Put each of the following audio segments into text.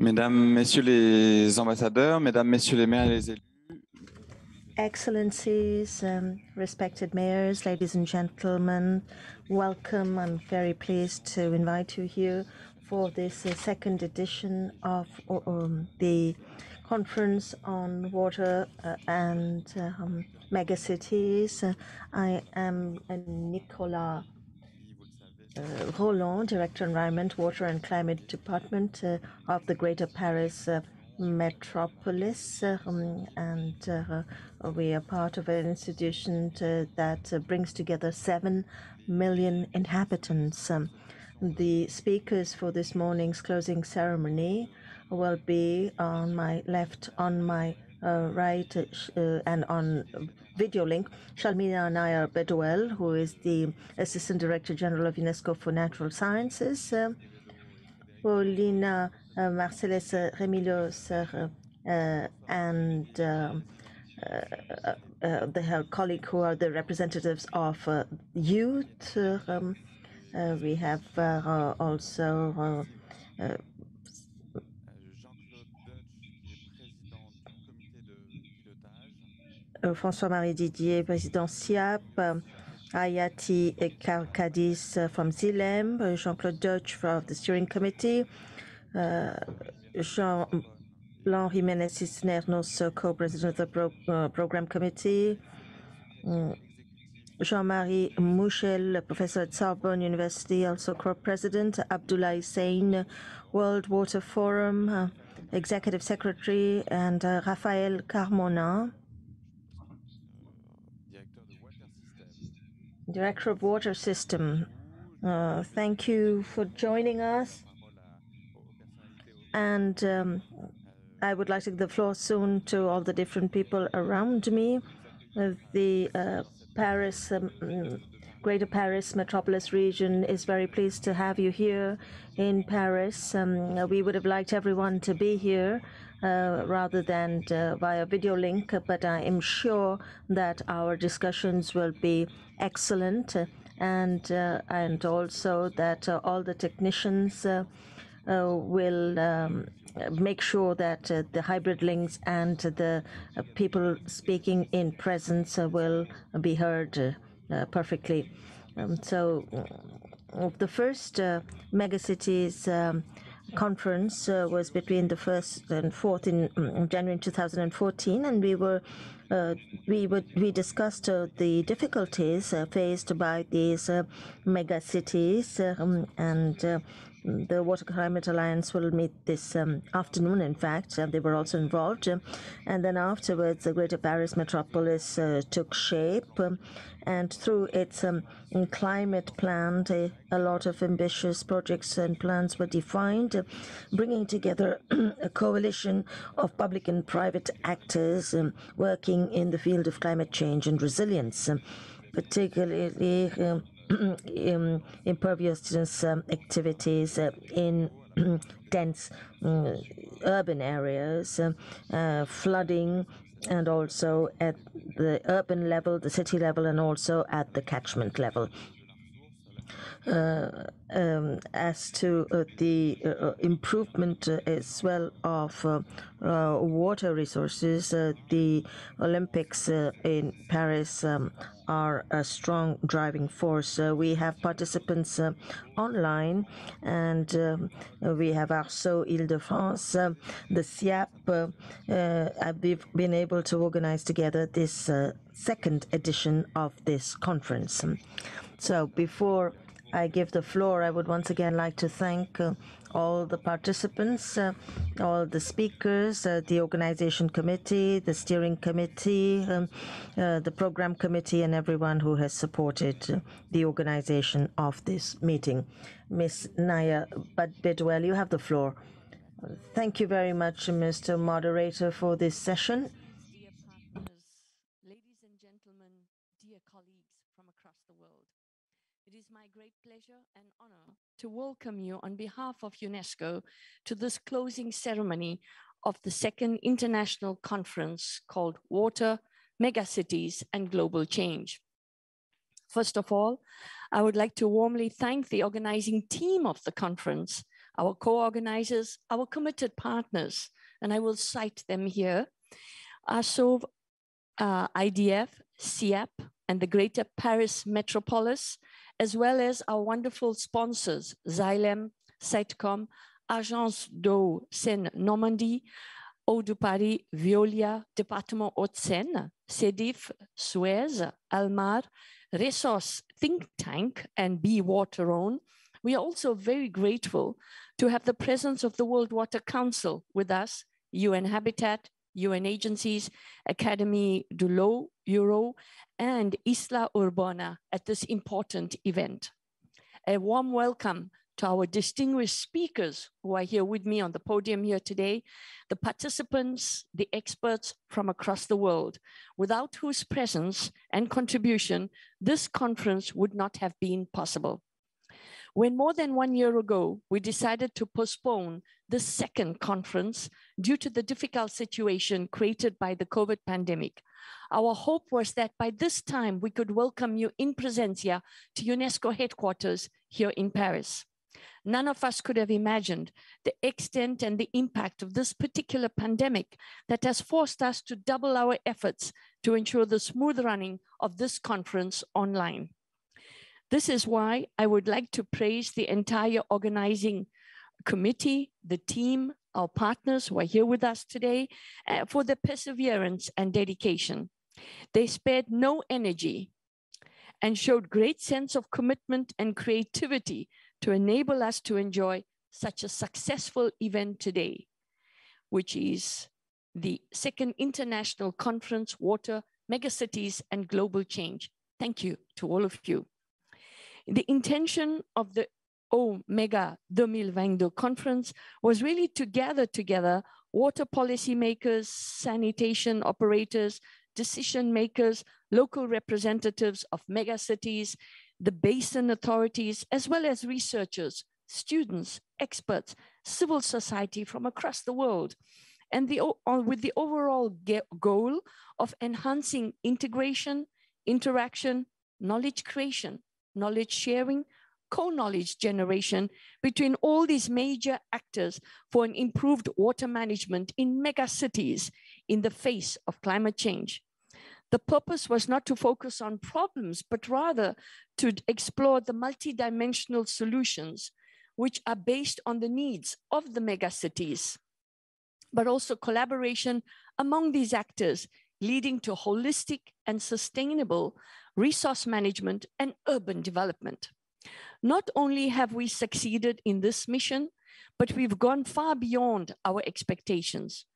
Mesdames, Messieurs les ambassadeurs, Mesdames, Messieurs les maires et les élus. Excellencies, respected mayors, ladies and gentlemen, welcome. I'm very pleased to invite you here for this second edition of the Conference on Water and Megacities. I am Nicolas Roland, Director Environment, Water and Climate Department of the Greater Paris Metropolis, and we are part of an institution that brings together 7 million inhabitants. The speakers for this morning's closing ceremony will be on my left, on my right, and on video link, Shalmina Nair Bedouel, who is the Assistant Director General of UNESCO for Natural Sciences, Paulina Marcellus Remilos, and her colleague who are the representatives of youth. We have also François-Marie Didier, Président SIAAP, Ayati Karkadis from ZILEM, Jean-Claude Deutsch from the Steering Committee, Jean-Blanc Jiménez Cisneros, co-president of the Program Committee, Jean-Marie Mouchel, professor at Sorbonne University, also co-president, Abdullah Hussein, World Water Forum, executive secretary, and Raphaël Carmona, Director of Water System. Thank you for joining us. And I would like to give the floor soon to all the different people around me. The Greater Paris Metropolis region is very pleased to have you here in Paris. We would have liked everyone to be here rather than via video link, but I am sure that our discussions will be excellent, and also that all the technicians will make sure that the hybrid links and the people speaking in presence will be heard perfectly. So the first Megacities conference was between the 1st and 4th in January 2014, and we discussed the difficulties faced by these megacities, and the Water Climate Alliance will meet this afternoon, in fact, and they were also involved. And then afterwards, the Greater Paris Metropolis took shape, and through its climate plan, a lot of ambitious projects and plans were defined, bringing together a coalition of public and private actors working in the field of climate change and resilience, particularly imperviousness activities in dense urban areas, flooding, and also at the urban level, the city level, and also at the catchment level. As to the improvement as well of water resources, the Olympics in Paris are a strong driving force. We have participants online, and we have ARCEAU-IdF, the SIAAP. We've been able to organize together this second edition of this conference. So before I give the floor, I would once again like to thank all the participants, all the speakers, the organization committee, the steering committee, the program committee, and everyone who has supported the organization of this meeting. Ms. Nair Bedouel, you have the floor. Thank you very much, Mr. Moderator, for this session. Dear partners, ladies and gentlemen, dear colleagues from across the world. It is my great pleasure and honor to welcome you on behalf of UNESCO to this closing ceremony of the second international conference called Water, Megacities and Global Change. First of all, I would like to warmly thank the organizing team of the conference our co-organizers, our committed partners, and I will cite them here: ARCEAU-IdF, SIAAP, and the Greater Paris Metropolis, as well as our wonderful sponsors, Xylem, Sitecom, Agence d'eau Seine-Normandie, Eau de Paris, Veolia, Département Haute-Seine, CEDIF, Suez, Almar, Resource Think Tank, and Be Water-Own. We are also very grateful to have the presence of the World Water Council with us, UN Habitat, UN agencies, Académie de l'Eau, Euro, and Isla Urbana at this important event. A warm welcome to our distinguished speakers who are here with me on the podium here today, the participants, the experts from across the world, without whose presence and contribution, this conference would not have been possible. When more than 1 year ago, we decided to postpone the second conference due to the difficult situation created by the COVID pandemic, our hope was that by this time we could welcome you in presentia to UNESCO headquarters here in Paris. None of us could have imagined the extent and the impact of this particular pandemic that has forced us to double our efforts to ensure the smooth running of this conference online. This is why I would like to praise the entire organizing committee, the team, our partners who are here with us today for their perseverance and dedication. They spared no energy and showed great sense of commitment and creativity to enable us to enjoy such a successful event today, which is the second International Conference, Water, Megacities and Global Change. Thank you to all of you. The intention of the EauMega 2022 conference was really to gather together water policy makers, sanitation operators, decision makers, local representatives of megacities, the basin authorities, as well as researchers, students, experts, civil society from across the world, and with the overall goal of enhancing integration, interaction, knowledge creation, knowledge sharing, co-knowledge generation between all these major actors for an improved water management in megacities in the face of climate change. The purpose was not to focus on problems, but rather to explore the multidimensional solutions which are based on the needs of the megacities, but also collaboration among these actors, leading to holistic and sustainable resource management and urban development. Not only have we succeeded in this mission, but we've gone far beyond our expectations.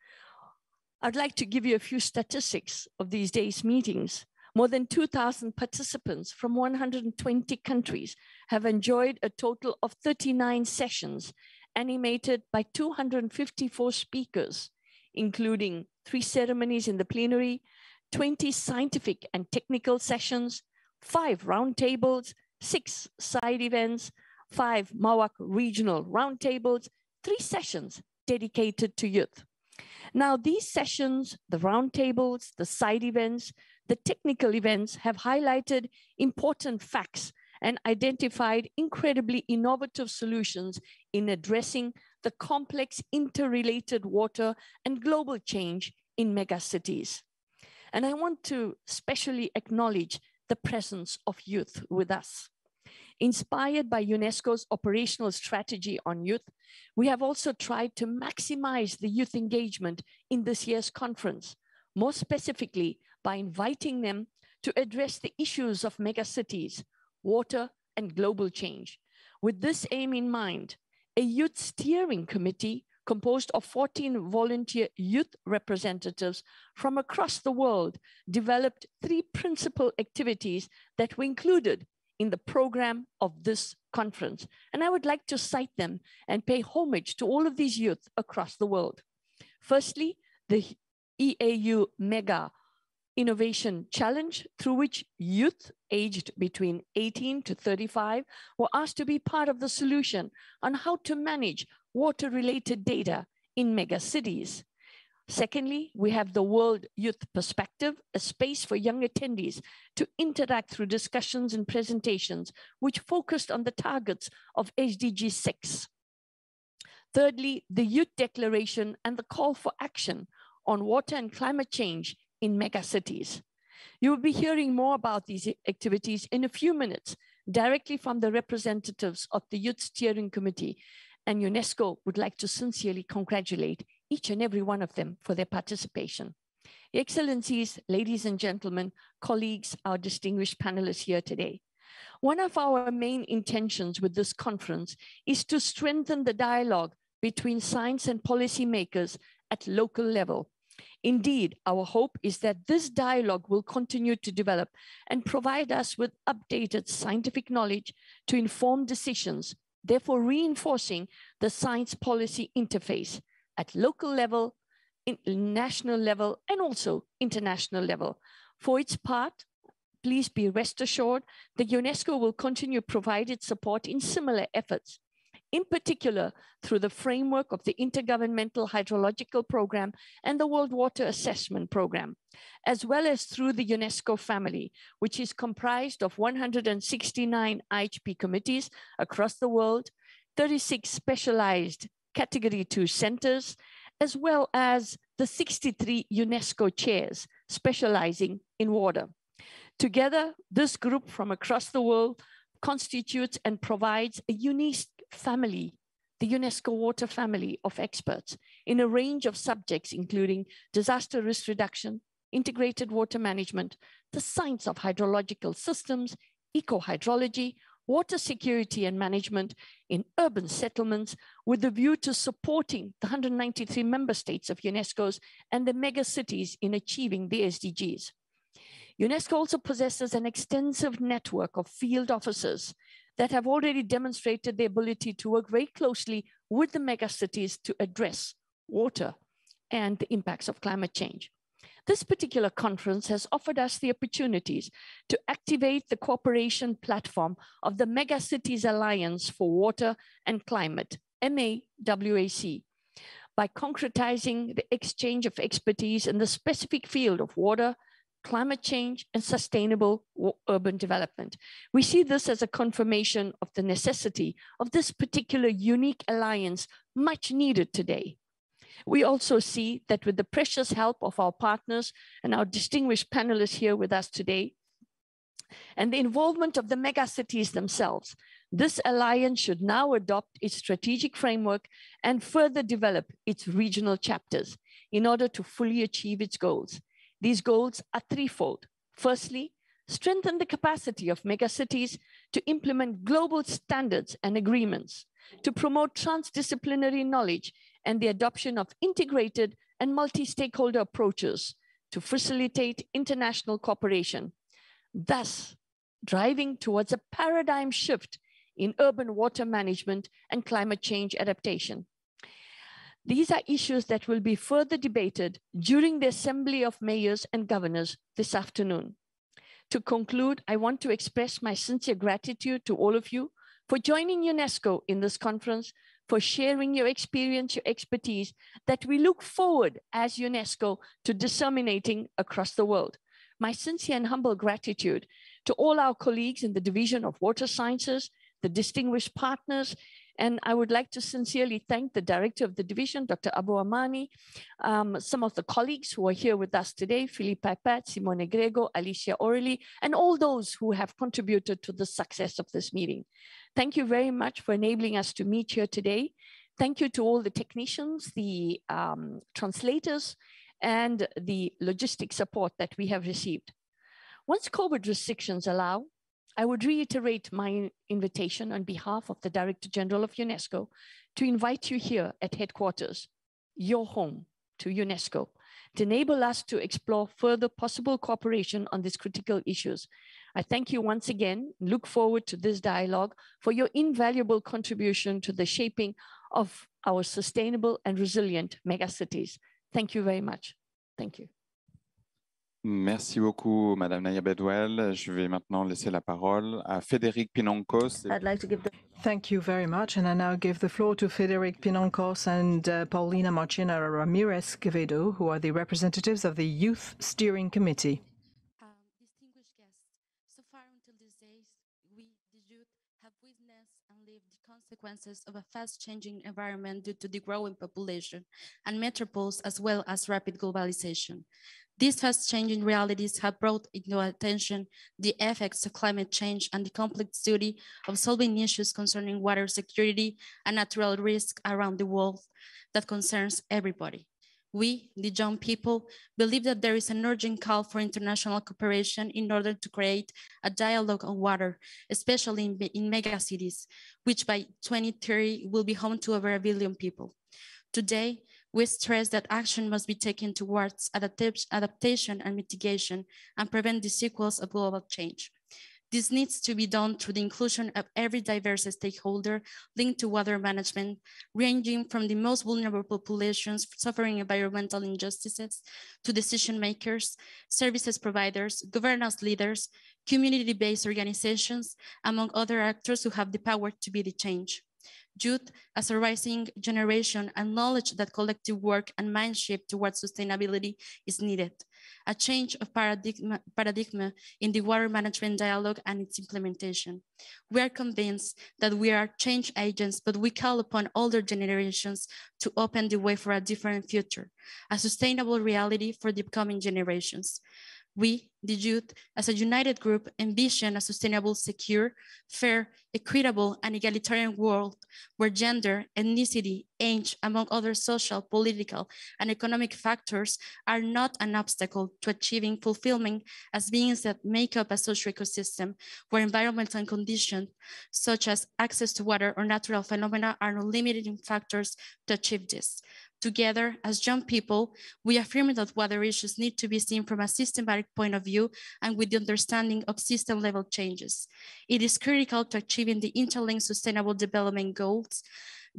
I'd like to give you a few statistics of these days' meetings. More than 2,000 participants from 120 countries have enjoyed a total of 39 sessions animated by 254 speakers, including 3 ceremonies in the plenary, 20 scientific and technical sessions, 5 roundtables, 6 side events, 5 MAWAC regional roundtables, 3 sessions dedicated to youth. Now, these sessions, the roundtables, the side events, the technical events have highlighted important facts and identified incredibly innovative solutions in addressing the complex interrelated water and global change in megacities. And I want to especially acknowledge the presence of youth with us. Inspired by UNESCO's operational strategy on youth, we have also tried to maximize the youth engagement in this year's conference, more specifically by inviting them to address the issues of megacities, water, and global change. With this aim in mind, a youth steering committee composed of 14 volunteer youth representatives from across the world developed 3 principal activities that were included in the program of this conference. And I would like to cite them and pay homage to all of these youth across the world. Firstly, the EauMega Innovation Challenge, through which youth aged between 18 to 35 were asked to be part of the solution on how to manage water-related data in megacities. Secondly, we have the World Youth Perspective, a space for young attendees to interact through discussions and presentations which focused on the targets of SDG 6. Thirdly, the Youth Declaration and the call for action on water and climate change in megacities. You will be hearing more about these activities in a few minutes, directly from the representatives of the Youth Steering Committee, and UNESCO would like to sincerely congratulate each and every one of them for their participation. Excellencies, ladies and gentlemen, colleagues, our distinguished panelists here today. One of our main intentions with this conference is to strengthen the dialogue between science and policymakers at local level. Indeed, our hope is that this dialogue will continue to develop and provide us with updated scientific knowledge to inform decisions, therefore reinforcing the science policy interface at local level, national level, and also international level. For its part, please be rest assured that UNESCO will continue to provide its support in similar efforts, in particular through the framework of the Intergovernmental Hydrological Program and the World Water Assessment Program, as well as through the UNESCO family, which is comprised of 169 IHP committees across the world, 36 specialized Category 2 centers, as well as the 63 UNESCO chairs specializing in water. Together, this group from across the world constitutes and provides a unique family, the UNESCO water family of experts in a range of subjects, including disaster risk reduction, integrated water management, the science of hydrological systems, eco-hydrology, water security and management in urban settlements, with a view to supporting the 193 member states of UNESCO's and the mega cities in achieving the SDGs. UNESCO also possesses an extensive network of field officers that have already demonstrated the ability to work very closely with the megacities to address water and the impacts of climate change. This particular conference has offered us the opportunities to activate the cooperation platform of the Megacities Alliance for Water and Climate, MAWAC, by concretizing the exchange of expertise in the specific field of water, climate change, and sustainable urban development. We see this as a confirmation of the necessity of this particular unique alliance, much needed today. We also see that with the precious help of our partners and our distinguished panelists here with us today, and the involvement of the megacities themselves, this alliance should now adopt its strategic framework and further develop its regional chapters in order to fully achieve its goals. These goals are threefold. Firstly, strengthen the capacity of megacities to implement global standards and agreements, to promote transdisciplinary knowledge and the adoption of integrated and multi-stakeholder approaches to facilitate international cooperation, thus driving towards a paradigm shift in urban water management and climate change adaptation. These are issues that will be further debated during the Assembly of Mayors and Governors this afternoon. To conclude, I want to express my sincere gratitude to all of you for joining UNESCO in this conference, for sharing your experience, your expertise that we look forward as UNESCO to disseminating across the world. My sincere and humble gratitude to all our colleagues in the Division of Water Sciences, the distinguished partners, and I would like to sincerely thank the director of the division, Dr. Abu Amani, some of the colleagues who are here with us today, Philippe Pipette, Simone Grego, Alicia Orley, and all those who have contributed to the success of this meeting. Thank you very much for enabling us to meet here today. Thank you to all the technicians, the translators, and the logistic support that we have received. Once COVID restrictions allow, I would reiterate my invitation on behalf of the Director General of UNESCO to invite you here at headquarters, your home, to UNESCO, to enable us to explore further possible cooperation on these critical issues. I thank you once again, look forward to this dialogue for your invaluable contribution to the shaping of our sustainable and resilient megacities. Thank you very much. Thank you. Merci beaucoup, Madame Naya Bedwell. Je vais maintenant laisser la parole à Frédéric Pinoncos. I'd like to give the Thank you very much. And I now give the floor to Frédéric Pinoncos and Paulina Marchena Ramirez Quevedo, who are the representatives of the Youth Steering Committee. Distinguished guests, so far until these days, we, the youth, have witnessed and lived the consequences of a fast-changing environment due to the growing population and metropoles, as well as rapid globalization. These fast-changing realities have brought into attention the effects of climate change and the complex duty of solving issues concerning water security and natural risk around the world that concerns everybody. We, the young people, believe that there is an urgent call for international cooperation in order to create a dialogue on water, especially in megacities, which by 2030 will be home to over 1 billion people. Today, we stress that action must be taken towards adaptation and mitigation and prevent the sequels of global change. This needs to be done through the inclusion of every diverse stakeholder linked to water management, ranging from the most vulnerable populations suffering environmental injustices to decision makers, services providers, governance leaders, community-based organizations, among other actors who have the power to be the change. Youth as a rising generation acknowledge that collective work and mind shift towards sustainability is needed. A change of paradigm in the water management dialogue and its implementation. We are convinced that we are change agents, but we call upon older generations to open the way for a different future, a sustainable reality for the upcoming generations. We, the youth, as a united group, envision a sustainable, secure, fair, equitable, and egalitarian world where gender, ethnicity, age, among other social, political, and economic factors are not an obstacle to achieving fulfillment as beings that make up a social ecosystem where environmental conditions, such as access to water or natural phenomena, are no limiting factors to achieve this. Together, as young people, we affirm that water issues need to be seen from a systematic point of view and with the understanding of system-level changes. It is critical to achieving the interlinked sustainable development goals,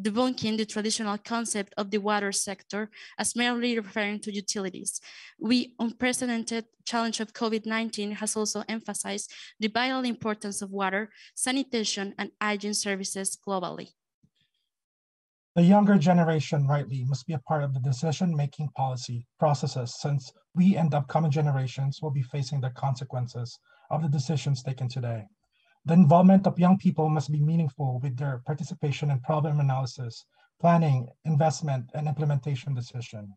debunking the traditional concept of the water sector as merely referring to utilities. The unprecedented challenge of COVID-19 has also emphasized the vital importance of water, sanitation, and hygiene services globally. The younger generation, rightly, must be a part of the decision-making policy processes, since we and upcoming generations will be facing the consequences of the decisions taken today. The involvement of young people must be meaningful with their participation in problem analysis, planning, investment, and implementation decision.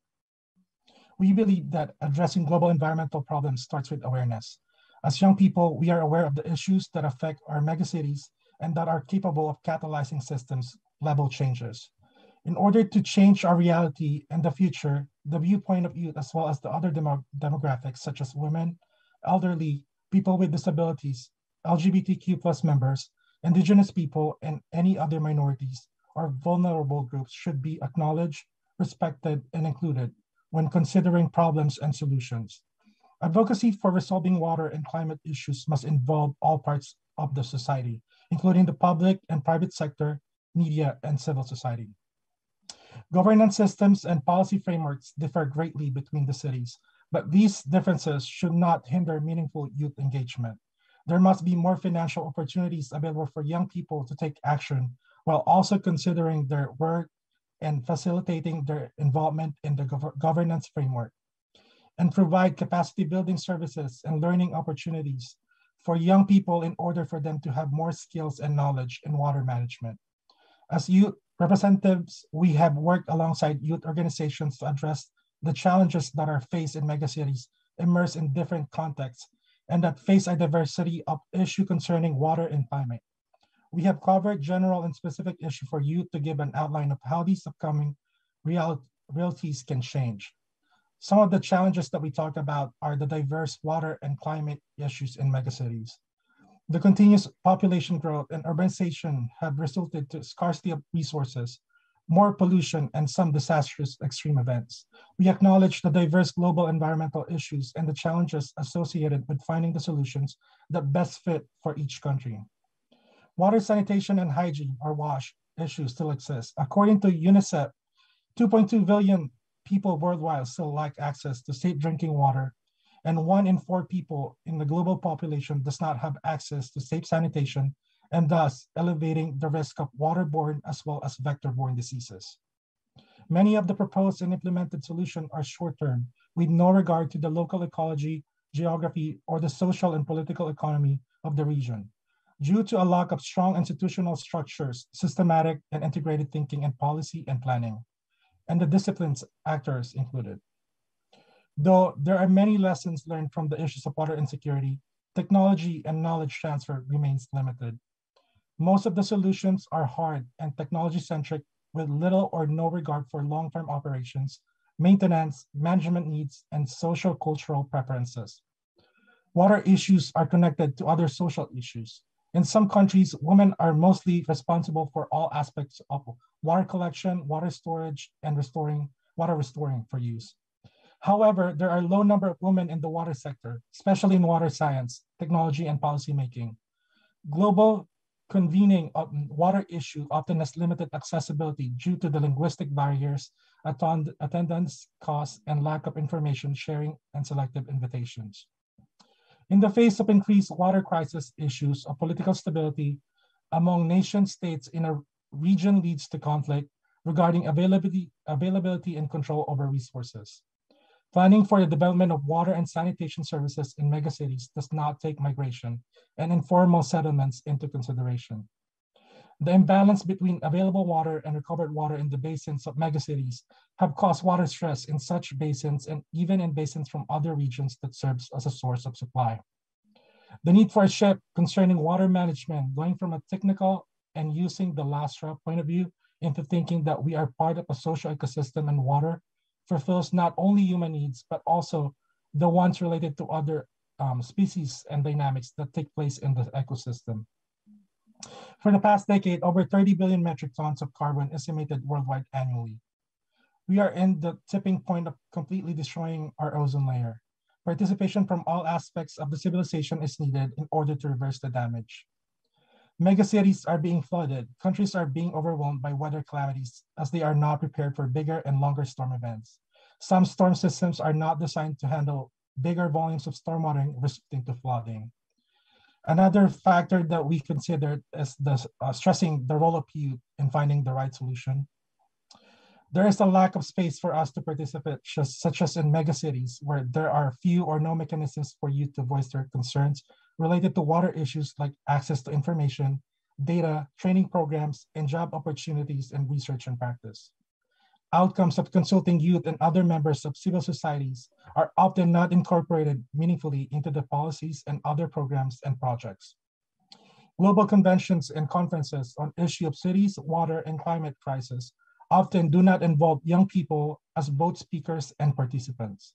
We believe that addressing global environmental problems starts with awareness. As young people, we are aware of the issues that affect our megacities and that are capable of catalyzing systems-level changes. In order to change our reality and the future, the viewpoint of youth, as well as the other demographics such as women, elderly, people with disabilities, LGBTQ+ members, indigenous people, and any other minorities or vulnerable groups should be acknowledged, respected, and included when considering problems and solutions. Advocacy for resolving water and climate issues must involve all parts of the society, including the public and private sector, media, and civil society. Governance systems and policy frameworks differ greatly between the cities, but these differences should not hinder meaningful youth engagement. There must be more financial opportunities available for young people to take action while also considering their work and facilitating their involvement in the governance framework, and provide capacity building services and learning opportunities for young people in order for them to have more skills and knowledge in water management. As youth representatives, we have worked alongside youth organizations to address the challenges that are faced in megacities immersed in different contexts and that face a diversity of issues concerning water and climate. We have covered general and specific issues for youth to give an outline of how these upcoming realities can change. Some of the challenges that we talked about are the diverse water and climate issues in megacities. The continuous population growth and urbanization have resulted to scarcity of resources, more pollution, and some disastrous extreme events. We acknowledge the diverse global environmental issues and the challenges associated with finding the solutions that best fit for each country. Water sanitation and hygiene, or WASH, issues still exist. According to UNICEF, 2.2 billion people worldwide still lack access to safe drinking water, and 1 in 4 people in the global population does not have access to safe sanitation, and thus elevating the risk of waterborne as well as vector-borne diseases. Many of the proposed and implemented solutions are short-term, with no regard to the local ecology, geography, or the social and political economy of the region. due to a lack of strong institutional structures, systematic and integrated thinking in policy and planning, and the disciplines actors included. Though there are many lessons learned from the issues of water insecurity, technology and knowledge transfer remains limited. Most of the solutions are hard and technology-centric with little or no regard for long-term operations, maintenance, management needs, and social cultural preferences. Water issues are connected to other social issues. In some countries, women are mostly responsible for all aspects of water collection, water storage, and water restoring for use. However, there are a low number of women in the water sector, especially in water science, technology, and policymaking. Global convening of water issue often has limited accessibility due to the linguistic barriers, attendance costs, and lack of information sharing and selective invitations. In the face of increased water crisis issues of political stability among nation states in a region leads to conflict regarding availability and control over resources. Planning for the development of water and sanitation services in megacities does not take migration and informal settlements into consideration. The imbalance between available water and recovered water in the basins of megacities have caused water stress in such basins and even in basins from other regions that serves as a source of supply. The need for a shift concerning water management, going from a technical and using the LASRA point of view into thinking that we are part of a social ecosystem and water fulfills not only human needs, but also the ones related to other species and dynamics that take place in the ecosystem. For the past decade, over 30 billion metric tons of carbon is emitted worldwide annually. We are in the tipping point of completely destroying our ozone layer. Participation from all aspects of the civilization is needed in order to reverse the damage. Megacities are being flooded. Countries are being overwhelmed by weather calamities as they are not prepared for bigger and longer storm events. Some storm systems are not designed to handle bigger volumes of stormwater resulting to flooding. Another factor that we considered is stressing the role of youth in finding the right solution. There is a lack of space for us to participate, such as in megacities, where there are few or no mechanisms for youth to voice their concerns related to water issues like access to information, data, training programs, and job opportunities in research and practice. Outcomes of consulting youth and other members of civil societies are often not incorporated meaningfully into the policies and other programs and projects. Global conventions and conferences on issue of cities, water, and climate crisis often do not involve young people as both speakers and participants.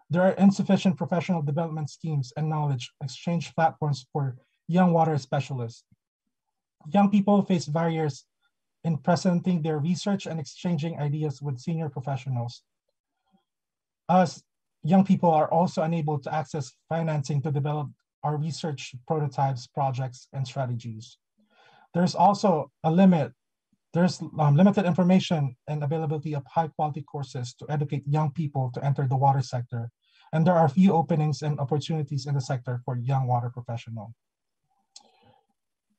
There are insufficient professional development schemes and knowledge exchange platforms for young water specialists. Young people face barriers in presenting their research and exchanging ideas with senior professionals. Us young people are also unable to access financing to develop our research prototypes, projects, and strategies. There's also a limit. There's limited information and availability of high quality courses to educate young people to enter the water sector. And there are few openings and opportunities in the sector for young water professionals.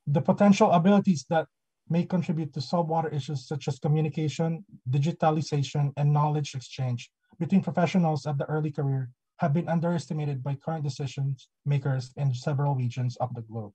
The potential abilities that may contribute to solve water issues such as communication, digitalization, and knowledge exchange between professionals at the early career have been underestimated by current decision makers in several regions of the globe.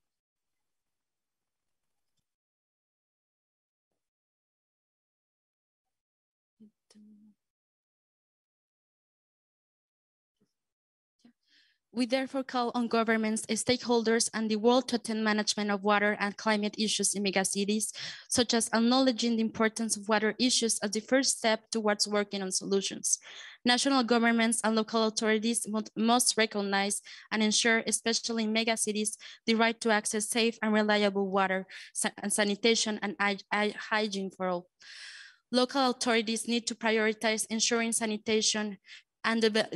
We therefore call on governments, stakeholders, and the world to attend management of water and climate issues in megacities, such as acknowledging the importance of water issues as the first step towards working on solutions. National governments and local authorities must recognize and ensure, especially in megacities, the right to access safe and reliable water and sanitation and hygiene for all. Local authorities need to prioritize ensuring sanitation and the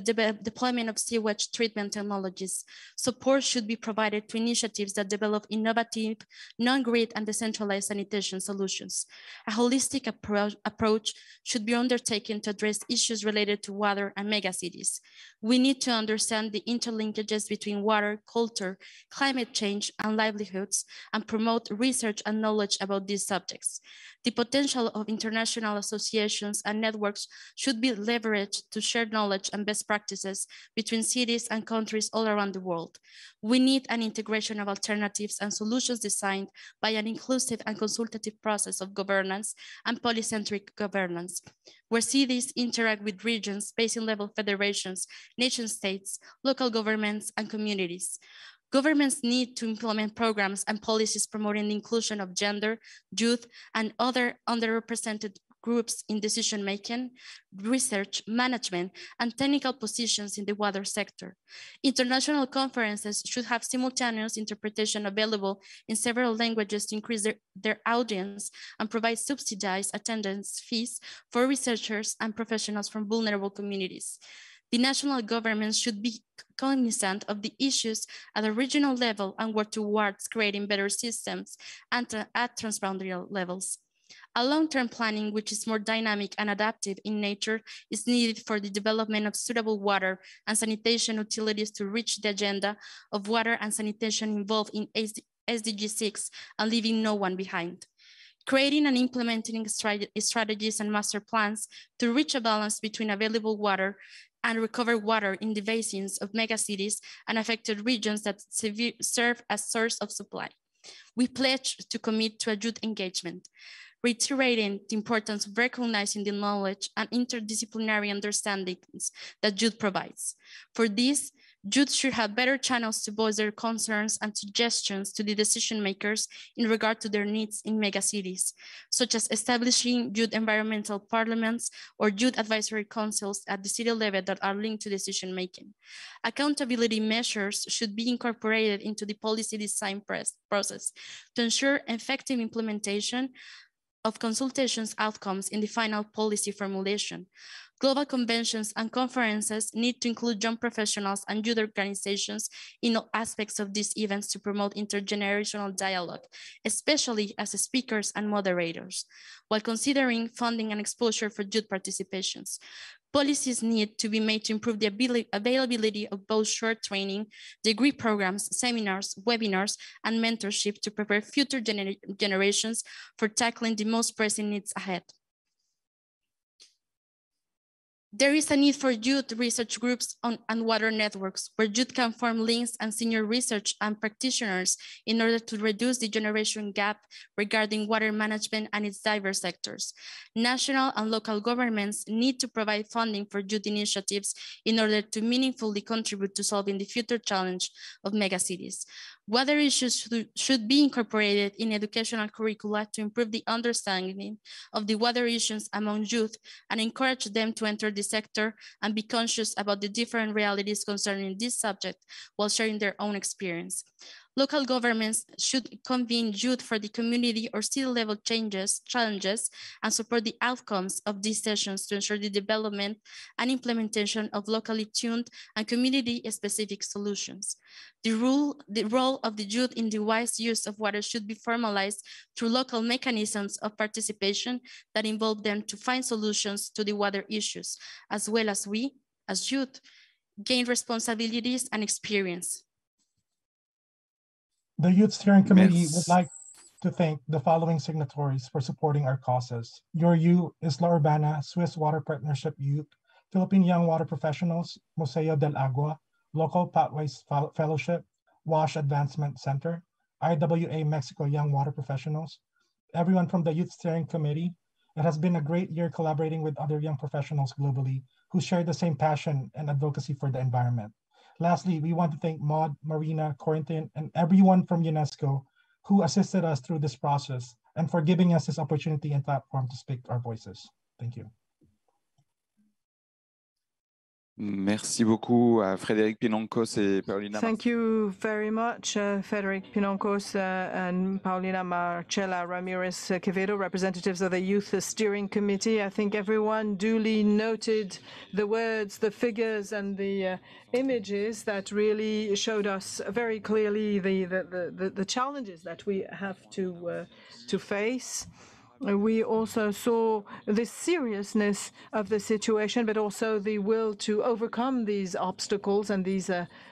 deployment of sewage treatment technologies. Support should be provided to initiatives that develop innovative, non-grid and decentralized sanitation solutions. A holistic approach should be undertaken to address issues related to water and megacities. We need to understand the interlinkages between water, culture, climate change, and livelihoods, and promote research and knowledge about these subjects. The potential of international associations and networks should be leveraged to share knowledge knowledge and best practices between cities and countries all around the world. We need an integration of alternatives and solutions designed by an inclusive and consultative process of governance and polycentric governance, where cities interact with regions, basin-level federations, nation-states, local governments, and communities. Governments need to implement programs and policies promoting the inclusion of gender, youth, and other underrepresented groups in decision-making, research, management, and technical positions in the water sector. International conferences should have simultaneous interpretation available in several languages to increase their audience and provide subsidized attendance fees for researchers and professionals from vulnerable communities. The national governments should be cognizant of the issues at a regional level and work towards creating better systems and at transboundary levels. A long-term planning, which is more dynamic and adaptive in nature, is needed for the development of suitable water and sanitation utilities to reach the agenda of water and sanitation involved in SDG 6 and leaving no one behind. Creating and implementing strategies and master plans to reach a balance between available water and recover water in the basins of megacities and affected regions that serve as source of supply. We pledge to commit to a youth engagement, reiterating the importance of recognizing the knowledge and interdisciplinary understandings that youth provides. For this, youth should have better channels to voice their concerns and suggestions to the decision makers in regard to their needs in megacities, such as establishing youth environmental parliaments or youth advisory councils at the city level that are linked to decision making. Accountability measures should be incorporated into the policy design process to ensure effective implementation of consultations outcomes in the final policy formulation. Global conventions and conferences need to include young professionals and youth organizations in all aspects of these events to promote intergenerational dialogue, especially as speakers and moderators, while considering funding and exposure for youth participations. Policies need to be made to improve the availability of both short training, degree programs, seminars, webinars, and mentorship to prepare future generations for tackling the most pressing needs ahead. There is a need for youth research groups and water networks where youth can form links and senior research and practitioners in order to reduce the generation gap regarding water management and its diverse sectors. National and local governments need to provide funding for youth initiatives in order to meaningfully contribute to solving the future challenge of megacities. Water issues should be incorporated in educational curricula to improve the understanding of the water issues among youth and encourage them to enter the sector and be conscious about the different realities concerning this subject while sharing their own experience. Local governments should convene youth for the community or city level challenges, and support the outcomes of these sessions to ensure the development and implementation of locally tuned and community-specific solutions. The role of the youth in the wise use of water should be formalized through local mechanisms of participation that involve them to find solutions to the water issues, as well as we, as youth, gain responsibilities and experience. The Youth Steering Committee would like to thank the following signatories for supporting our causes. You, Isla Urbana, Swiss Water Partnership Youth, Philippine Young Water Professionals, Museo del Agua, Local Pathways Fellowship, WASH Advancement Center, IWA Mexico Young Water Professionals, everyone from the Youth Steering Committee. It has been a great year collaborating with other young professionals globally who share the same passion and advocacy for the environment. Lastly, we want to thank Maud, Marina, Corentin, and everyone from UNESCO who assisted us through this process and for giving us this opportunity and platform to speak our voices. Thank you. Merci beaucoup à Frédéric Pinancos et Paulina. Thank you very much, Frédéric Pinancos and Paulina Marcela Ramirez Quevedo, representatives of the Youth Steering Committee. I think everyone duly noted the words, the figures, and the images that really showed us very clearly the challenges that we have to face. We also saw the seriousness of the situation, but also the will to overcome these obstacles and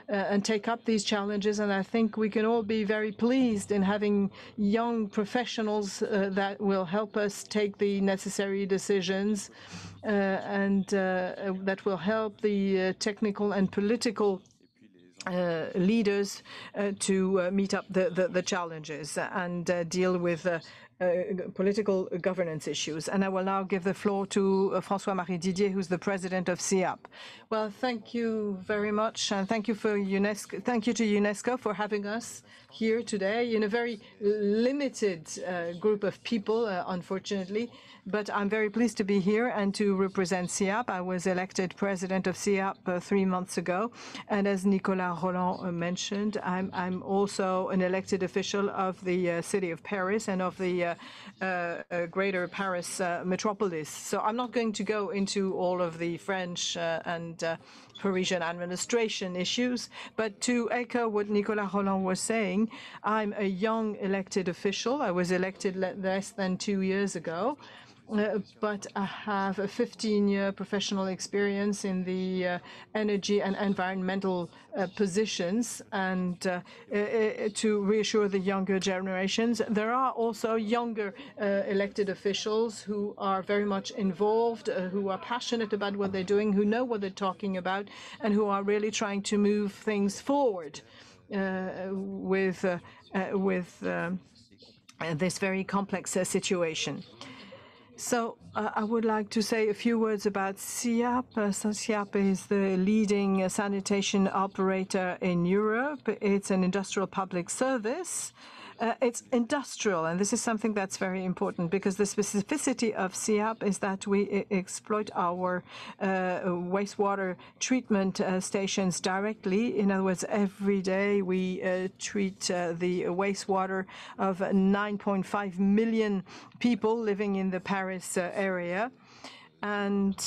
and take up these challenges. And I think we can all be very pleased in having young professionals that will help us take the necessary decisions and that will help the technical and political leaders to meet up the challenges and deal with political governance issues. And I will now give the floor to François-Marie Didier, who's the president of SIAAP. Well, thank you very much, and thank you for UNESCO. Thank you to UNESCO for having us here today in a very limited group of people, unfortunately. But I'm very pleased to be here and to represent SIAAP. I was elected president of SIAAP 3 months ago, and as Nicolas Rolland mentioned, I'm also an elected official of the city of Paris and of the Greater Paris Metropolis. So I'm not going to go into all of the French and Parisian administration issues, but to echo what Nicolas Rolland was saying, I'm a young elected official. I was elected less than 2 years ago. But I have a 15-year professional experience in the energy and environmental positions. And to reassure the younger generations, there are also younger elected officials who are very much involved, who are passionate about what they're doing, who know what they're talking about, and who are really trying to move things forward with this very complex situation. So I would like to say a few words about SIAAP. SIAAP is the leading sanitation operator in Europe. It's an industrial public service. It's industrial, and this is something that's very important because the specificity of SIAAP is that we exploit our wastewater treatment stations directly. In other words, every day we treat the wastewater of 9.5 million people living in the Paris area. And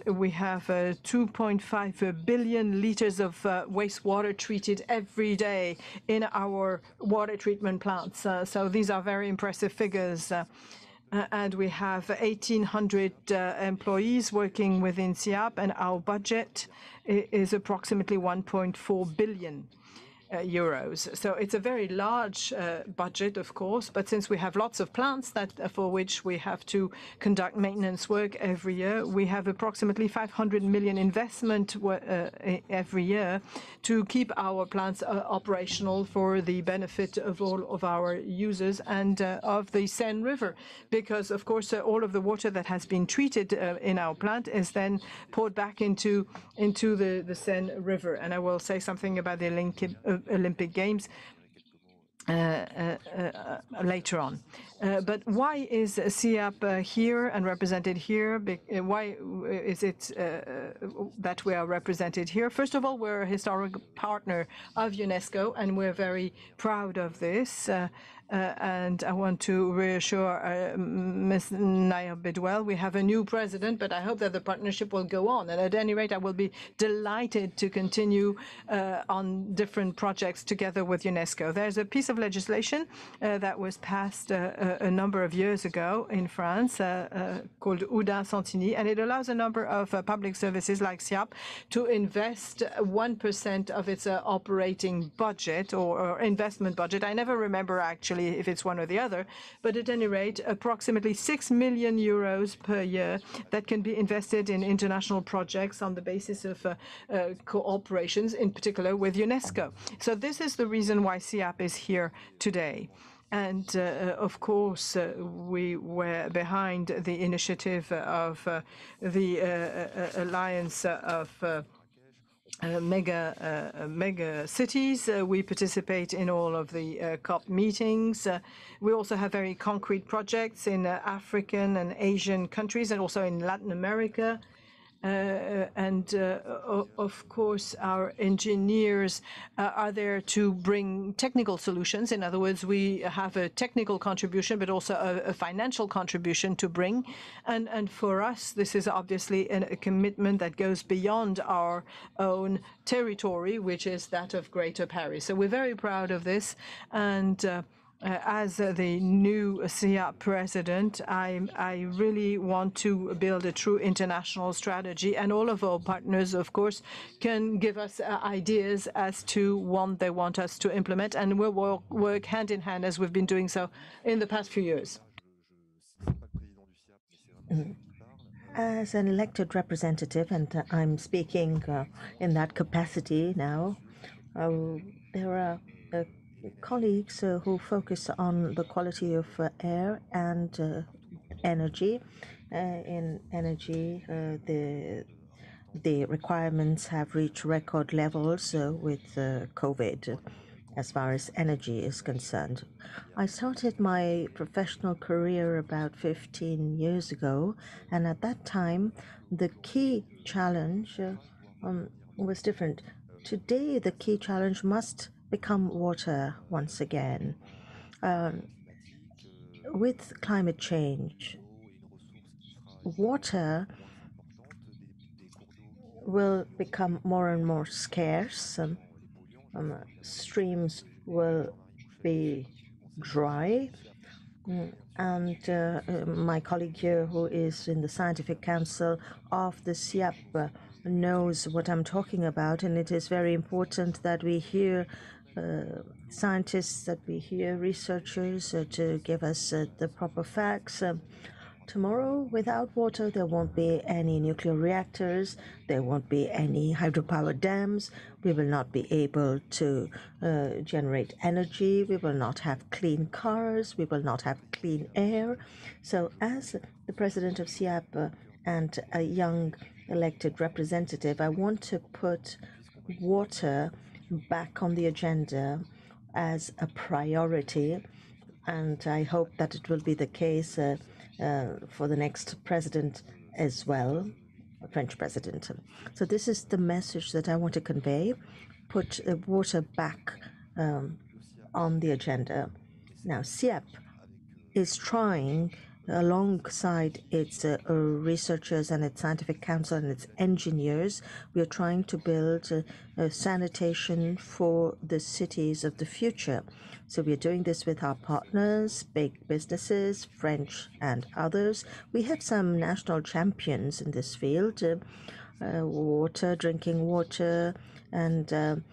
we have 2.5 billion liters of wastewater treated every day in our water treatment plants. So these are very impressive figures. And we have 1,800 employees working within SIAAP, and our budget is approximately 1.4 billion. Euros. So it's a very large budget, of course, but since we have lots of plants for which we have to conduct maintenance work every year, we have approximately 500 million investment every year to keep our plants operational for the benefit of all of our users and of the Seine River, because of course all of the water that has been treated in our plant is then poured back into the Seine River. And I will say something about the Olympic Games later on. But why is SIAAP here and represented here? Why is it that we are represented here? First of all, we're a historic partner of UNESCO, and we're very proud of this. And I want to reassure Ms. Naya Bedwell, we have a new president, but I hope that the partnership will go on. And at any rate, I will be delighted to continue on different projects together with UNESCO. There's a piece of legislation that was passed a number of years ago in France called Oudin-Santini, and it allows a number of public services like SIAAP to invest 1% of its operating budget or investment budget. I never remember actually if it's one or the other, but at any rate, approximately 6 million euros per year that can be invested in international projects on the basis of cooperations, in particular with UNESCO. So this is the reason why SIAAP is here today. And of course, we were behind the initiative of the Alliance of mega cities. We participate in all of the COP meetings. We also have very concrete projects in African and Asian countries and also in Latin America. Of course, our engineers are there to bring technical solutions. In other words, we have a technical contribution, but also a financial contribution to bring. And for us, this is obviously a commitment that goes beyond our own territory, which is that of Greater Paris. So we're very proud of this. And As the new SIAAP president, I really want to build a true international strategy, and all of our partners, of course, can give us ideas as to what they want us to implement, and we'll work hand in hand as we've been doing so in the past few years. As an elected representative, and I'm speaking in that capacity now, there are colleagues who focus on the quality of air and energy. In energy, the requirements have reached record levels with COVID as far as energy is concerned. I started my professional career about 15 years ago, and at that time, the key challenge was different. Today, the key challenge must become water once again. With climate change, water will become more and more scarce. Streams will be dry. And my colleague here, who is in the Scientific Council of the SIAAP, knows what I'm talking about. And it is very important that we hear scientists, that we hear researchers to give us the proper facts. Tomorrow, without water, there won't be any nuclear reactors, there won't be any hydropower dams, we will not be able to generate energy, we will not have clean cars, we will not have clean air. So as the president of SIAAP and a young elected representative, I want to put water back on the agenda as a priority, and I hope that it will be the case for the next president as well, French president. So this is the message that I want to convey: put water back on the agenda. Now, SIAAP is trying, alongside its researchers and its scientific council and its engineers, we are trying to build sanitation for the cities of the future. So we are doing this with our partners, big businesses, French and others. We have some national champions in this field, water, drinking water, and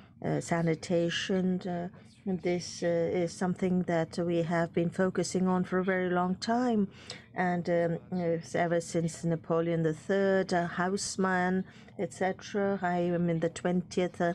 sanitation. And this is something that we have been focusing on for a very long time. And ever since Napoleon III, Haussmann, etc. I am in the 20th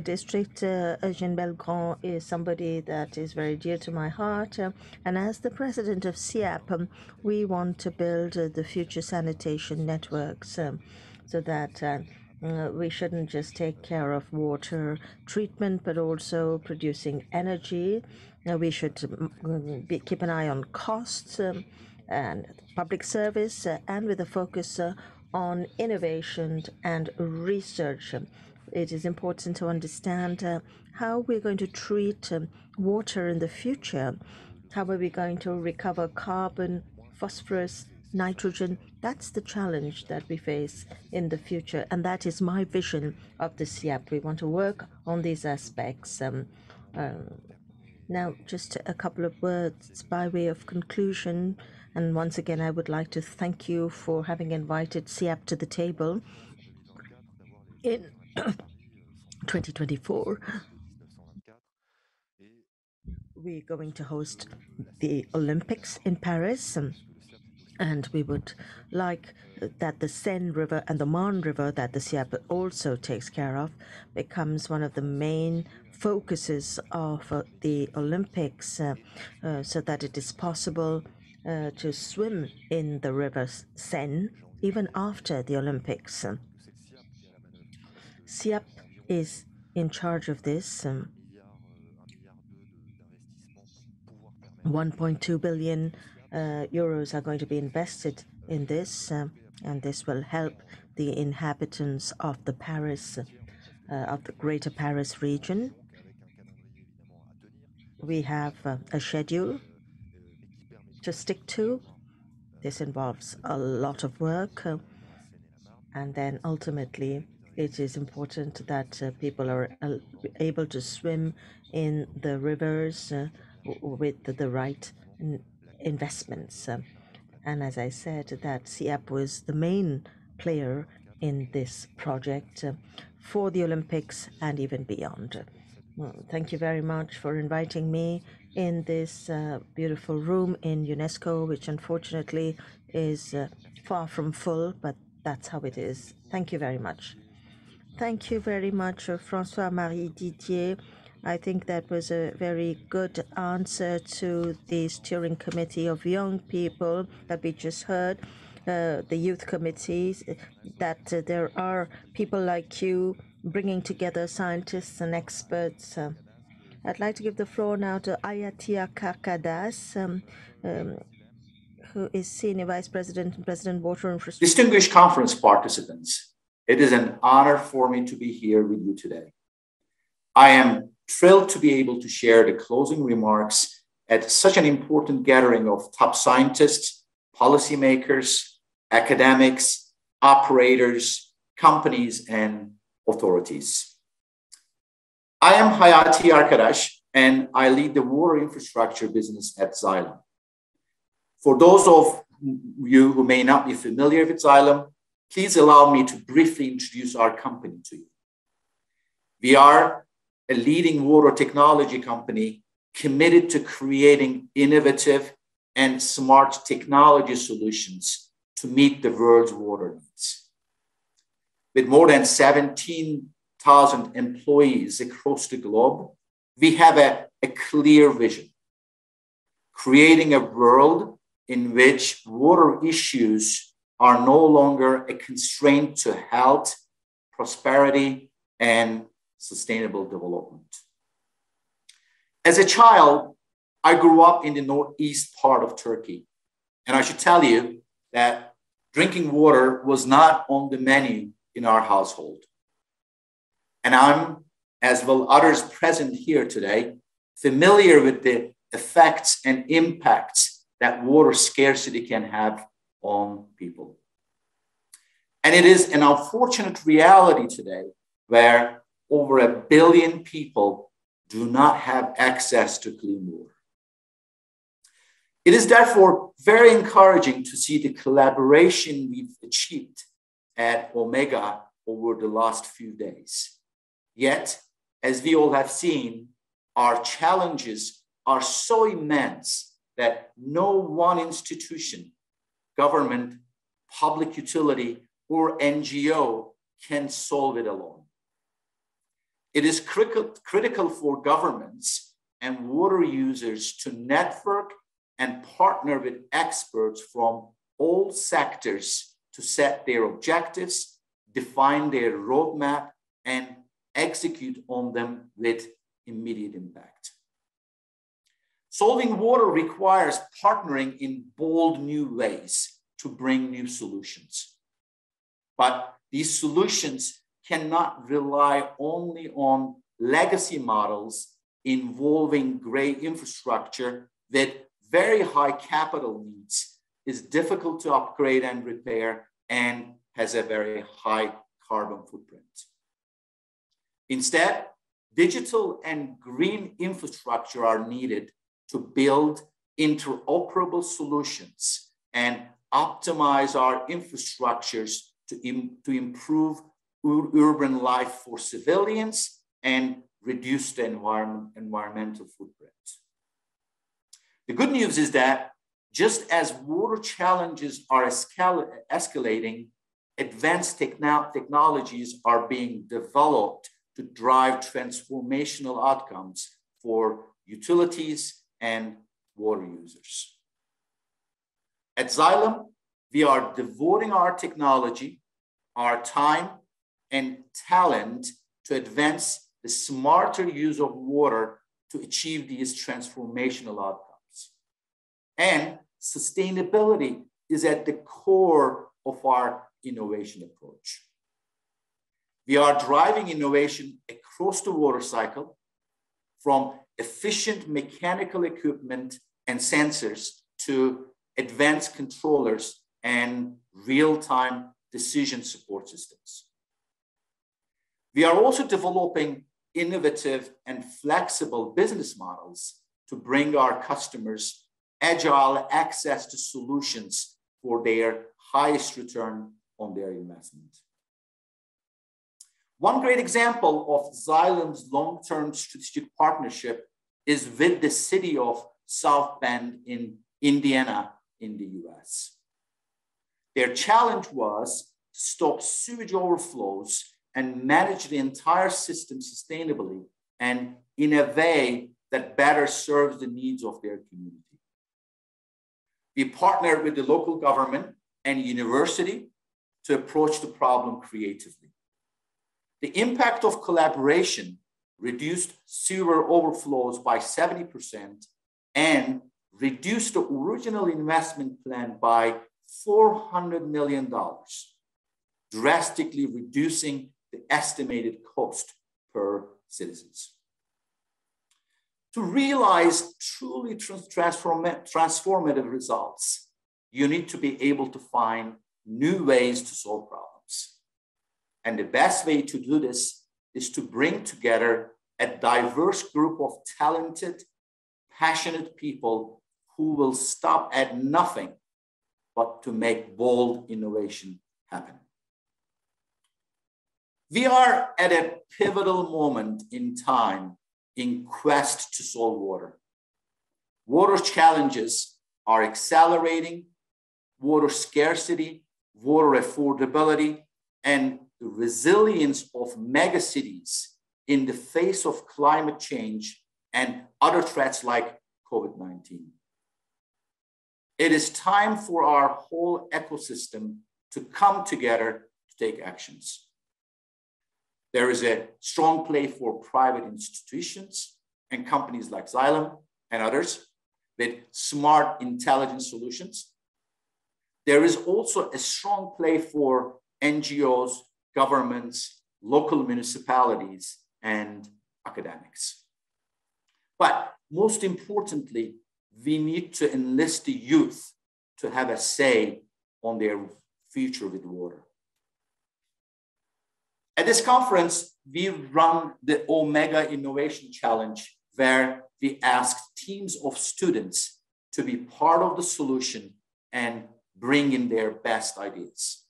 district. Eugène Belgrand is somebody that is very dear to my heart. And as the president of SIAAP, we want to build the future sanitation networks so that we shouldn't just take care of water treatment, but also producing energy. We should keep an eye on costs and public service, and with a focus on innovation and research. It is important to understand how we're going to treat water in the future. How are we going to recover carbon, phosphorus, nitrogen? That's the challenge that we face in the future, and that is my vision of the SIAAP. We want to work on these aspects. Now, just a couple of words by way of conclusion, and once again, I would like to thank you for having invited SIAAP to the table. In 2024, we're going to host the Olympics in Paris, and we would like that the Seine River and the Marne River, that the SIAAP also takes care of, becomes one of the main focuses of the Olympics, so that it is possible to swim in the river Seine even after the Olympics. SIAAP is in charge of this. 1.2 billion euros are going to be invested in this, and this will help the inhabitants of the Greater Paris region. We have a schedule to stick to. This involves a lot of work, and then ultimately it is important that people are able to swim in the rivers with the right investments. And as I said, that SIAAP was the main player in this project for the Olympics and even beyond. Well, thank you very much for inviting me in this beautiful room in UNESCO, which unfortunately is far from full, but that's how it is. Thank you very much. Thank you very much, François-Marie Didier. I think that was a very good answer to the steering committee of young people that we just heard, the youth committees, that there are people like you bringing together scientists and experts. I'd like to give the floor now to Ayatia Karkadas, who is Senior Vice President and President Water Infrastructure. Distinguished conference participants, it is an honor for me to be here with you today. I am thrilled to be able to share the closing remarks at such an important gathering of top scientists, policymakers, academics, operators, companies, and authorities. I am Hayati Arkadash, and I lead the water infrastructure business at Xylem. For those of you who may not be familiar with Xylem, please allow me to briefly introduce our company to you. We are a leading water technology company committed to creating innovative and smart technology solutions to meet the world's water needs. With more than 17,000 employees across the globe, we have a clear vision: creating a world in which water issues are no longer a constraint to health, prosperity, and sustainable development. As a child, I grew up in the northeast part of Turkey, and I should tell you that drinking water was not on the menu in our household. And I'm, as well others present here today, familiar with the effects and impacts that water scarcity can have on people. And it is an unfortunate reality today where over 1 billion people do not have access to clean water. It is therefore very encouraging to see the collaboration we've achieved at EauMega over the last few days. Yet, as we all have seen, our challenges are so immense that no one institution, government, public utility, or NGO can solve it alone. It is critical for governments and water users to network and partner with experts from all sectors to set their objectives, define their roadmap, and execute on them with immediate impact. Solving water requires partnering in bold new ways to bring new solutions. But these solutions cannot rely only on legacy models involving gray infrastructure with very high capital needs, is difficult to upgrade and repair, and has a very high carbon footprint. Instead, digital and green infrastructure are needed to build interoperable solutions and optimize our infrastructures to improve urban life for civilians and reduce the environmental footprint. The good news is that just as water challenges are escalating, advanced technologies are being developed to drive transformational outcomes for utilities and water users. At Xylem, we are devoting our technology, our time, and talent to advance the smarter use of water to achieve these transformational outcomes. And sustainability is at the core of our innovation approach. We are driving innovation across the water cycle, from efficient mechanical equipment and sensors to advanced controllers and real-time decision support systems. We are also developing innovative and flexible business models to bring our customers agile access to solutions for their highest return on their investment. One great example of Xylem's long-term strategic partnership is with the city of South Bend in Indiana in the US. Their challenge was to stop sewage overflows and manage the entire system sustainably and in a way that better serves the needs of their community. We partnered with the local government and university to approach the problem creatively. The impact of collaboration reduced sewer overflows by 70% and reduced the original investment plan by $400 million, drastically reducing the estimated cost per citizens. To realize truly transformative results, you need to be able to find new ways to solve problems. And the best way to do this is to bring together a diverse group of talented, passionate people who will stop at nothing but to make bold innovation happen. We are at a pivotal moment in time in quest to solve water. Water challenges are accelerating. Water scarcity, water affordability, and the resilience of megacities in the face of climate change and other threats like COVID-19. It is time for our whole ecosystem to come together to take actions. There is a strong play for private institutions and companies like Xylem and others with smart, intelligent solutions. There is also a strong play for NGOs, governments, local municipalities, and academics. But most importantly, we need to enlist the youth to have a say on their future with water. At this conference, we run the EauMega Innovation Challenge, where we ask teams of students to be part of the solution and bring in their best ideas.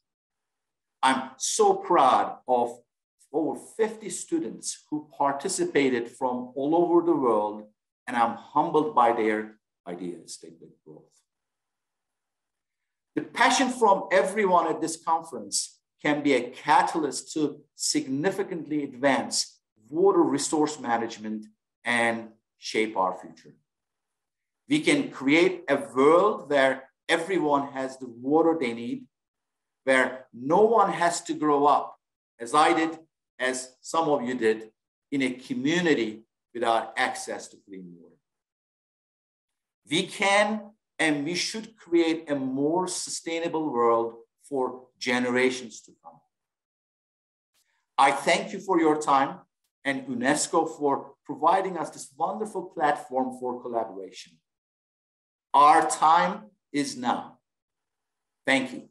I'm so proud of over 50 students who participated from all over the world, and I'm humbled by their ideas. They bring growth. The passion from everyone at this conference can be a catalyst to significantly advance water resource management and shape our future. We can create a world where everyone has the water they need, where no one has to grow up, as I did, as some of you did, in a community without access to clean water. We can and we should create a more sustainable world for generations to come. I thank you for your time and UNESCO for providing us this wonderful platform for collaboration. Our time is now. Thank you.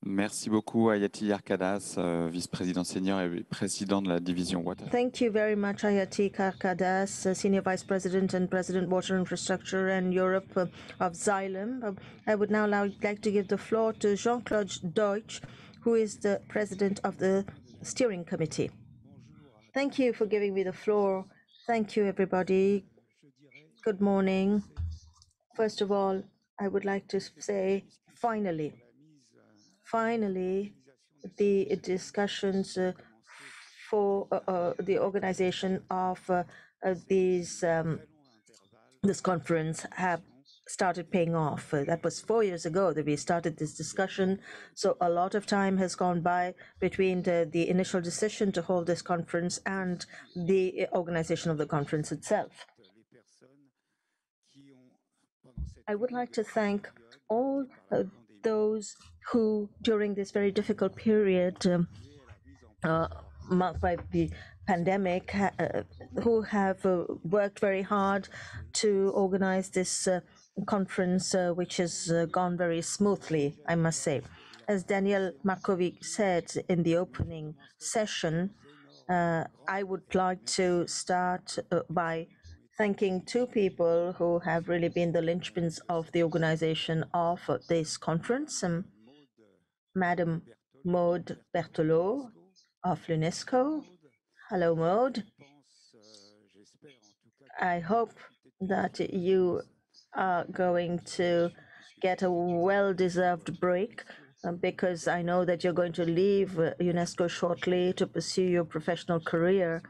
Merci beaucoup, Hayati Arkadas, vice-président senior et président de la division Water. Thank you very much, Hayati Arkadas, Senior Vice President and President Water Infrastructure and Europe of Xylem. I would now like to give the floor to Jean-Claude Deutsch, who is the President of the Steering Committee. Thank you for giving me the floor. Thank you, everybody. Good morning. First of all, I would like to say, finally, the discussions for the organization of this conference have started paying off. That was 4 years ago that we started this discussion. So a lot of time has gone by between the initial decision to hold this conference and the organization of the conference itself. I would like to thank all those who, during this very difficult period marked by the pandemic, who have worked very hard to organize this conference, which has gone very smoothly, I must say. As Daniel Markovic said in the opening session, I would like to start by thanking two people who have really been the linchpins of the organization of this conference. Madam Maud Berthelot of UNESCO. Hello, Maud. I hope that you are going to get a well-deserved break because I know that you're going to leave UNESCO shortly to pursue your professional career.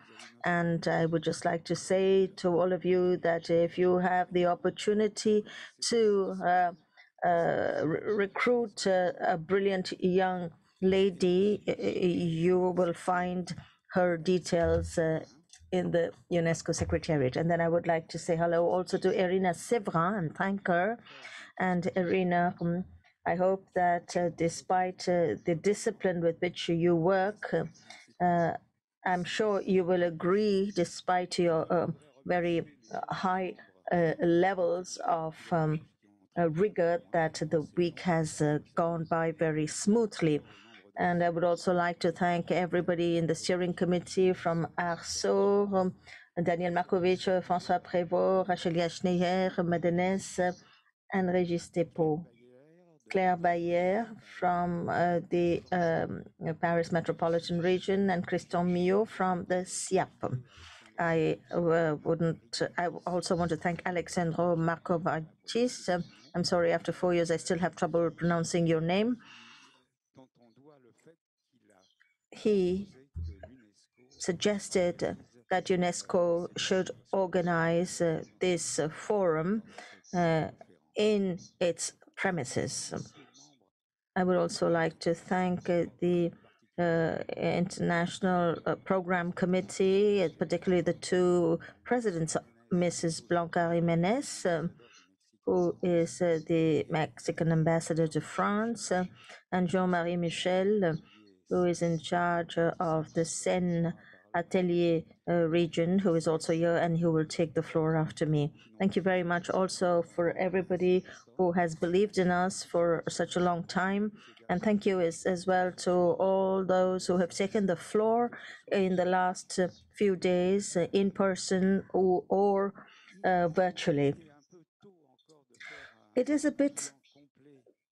And I would just like to say to all of you that if you have the opportunity to recruit a brilliant young lady, you will find her details in the UNESCO Secretariat. And then I would like to say hello also to Irina Séverin and thank her. And Irina, I hope that despite the discipline with which you work, I'm sure you will agree, despite your very high levels of rigor, that the week has gone by very smoothly. And I would also like to thank everybody in the steering committee from ARCEAU, Daniel Markovitch, François Prévost, Rachelia Schneyer, Madenes, and Régis Despaux. Claire Bayer from the Paris Metropolitan Region, and Christian Millot from the SIAAP. I also want to thank Alexandro Markovitis. I'm sorry, after 4 years, I still have trouble pronouncing your name. He suggested that UNESCO should organize this forum in its premises. I would also like to thank the International Program Committee, particularly the two presidents, Mrs. Blanca Jimenez, who is the Mexican ambassador to France, and Jean-Marie Michel, who is in charge of the Seine Atelier region, who is also here and who will take the floor after me. Thank you very much also for everybody who has believed in us for such a long time. And thank you as well to all those who have taken the floor in the last few days, in person or virtually. It is a bit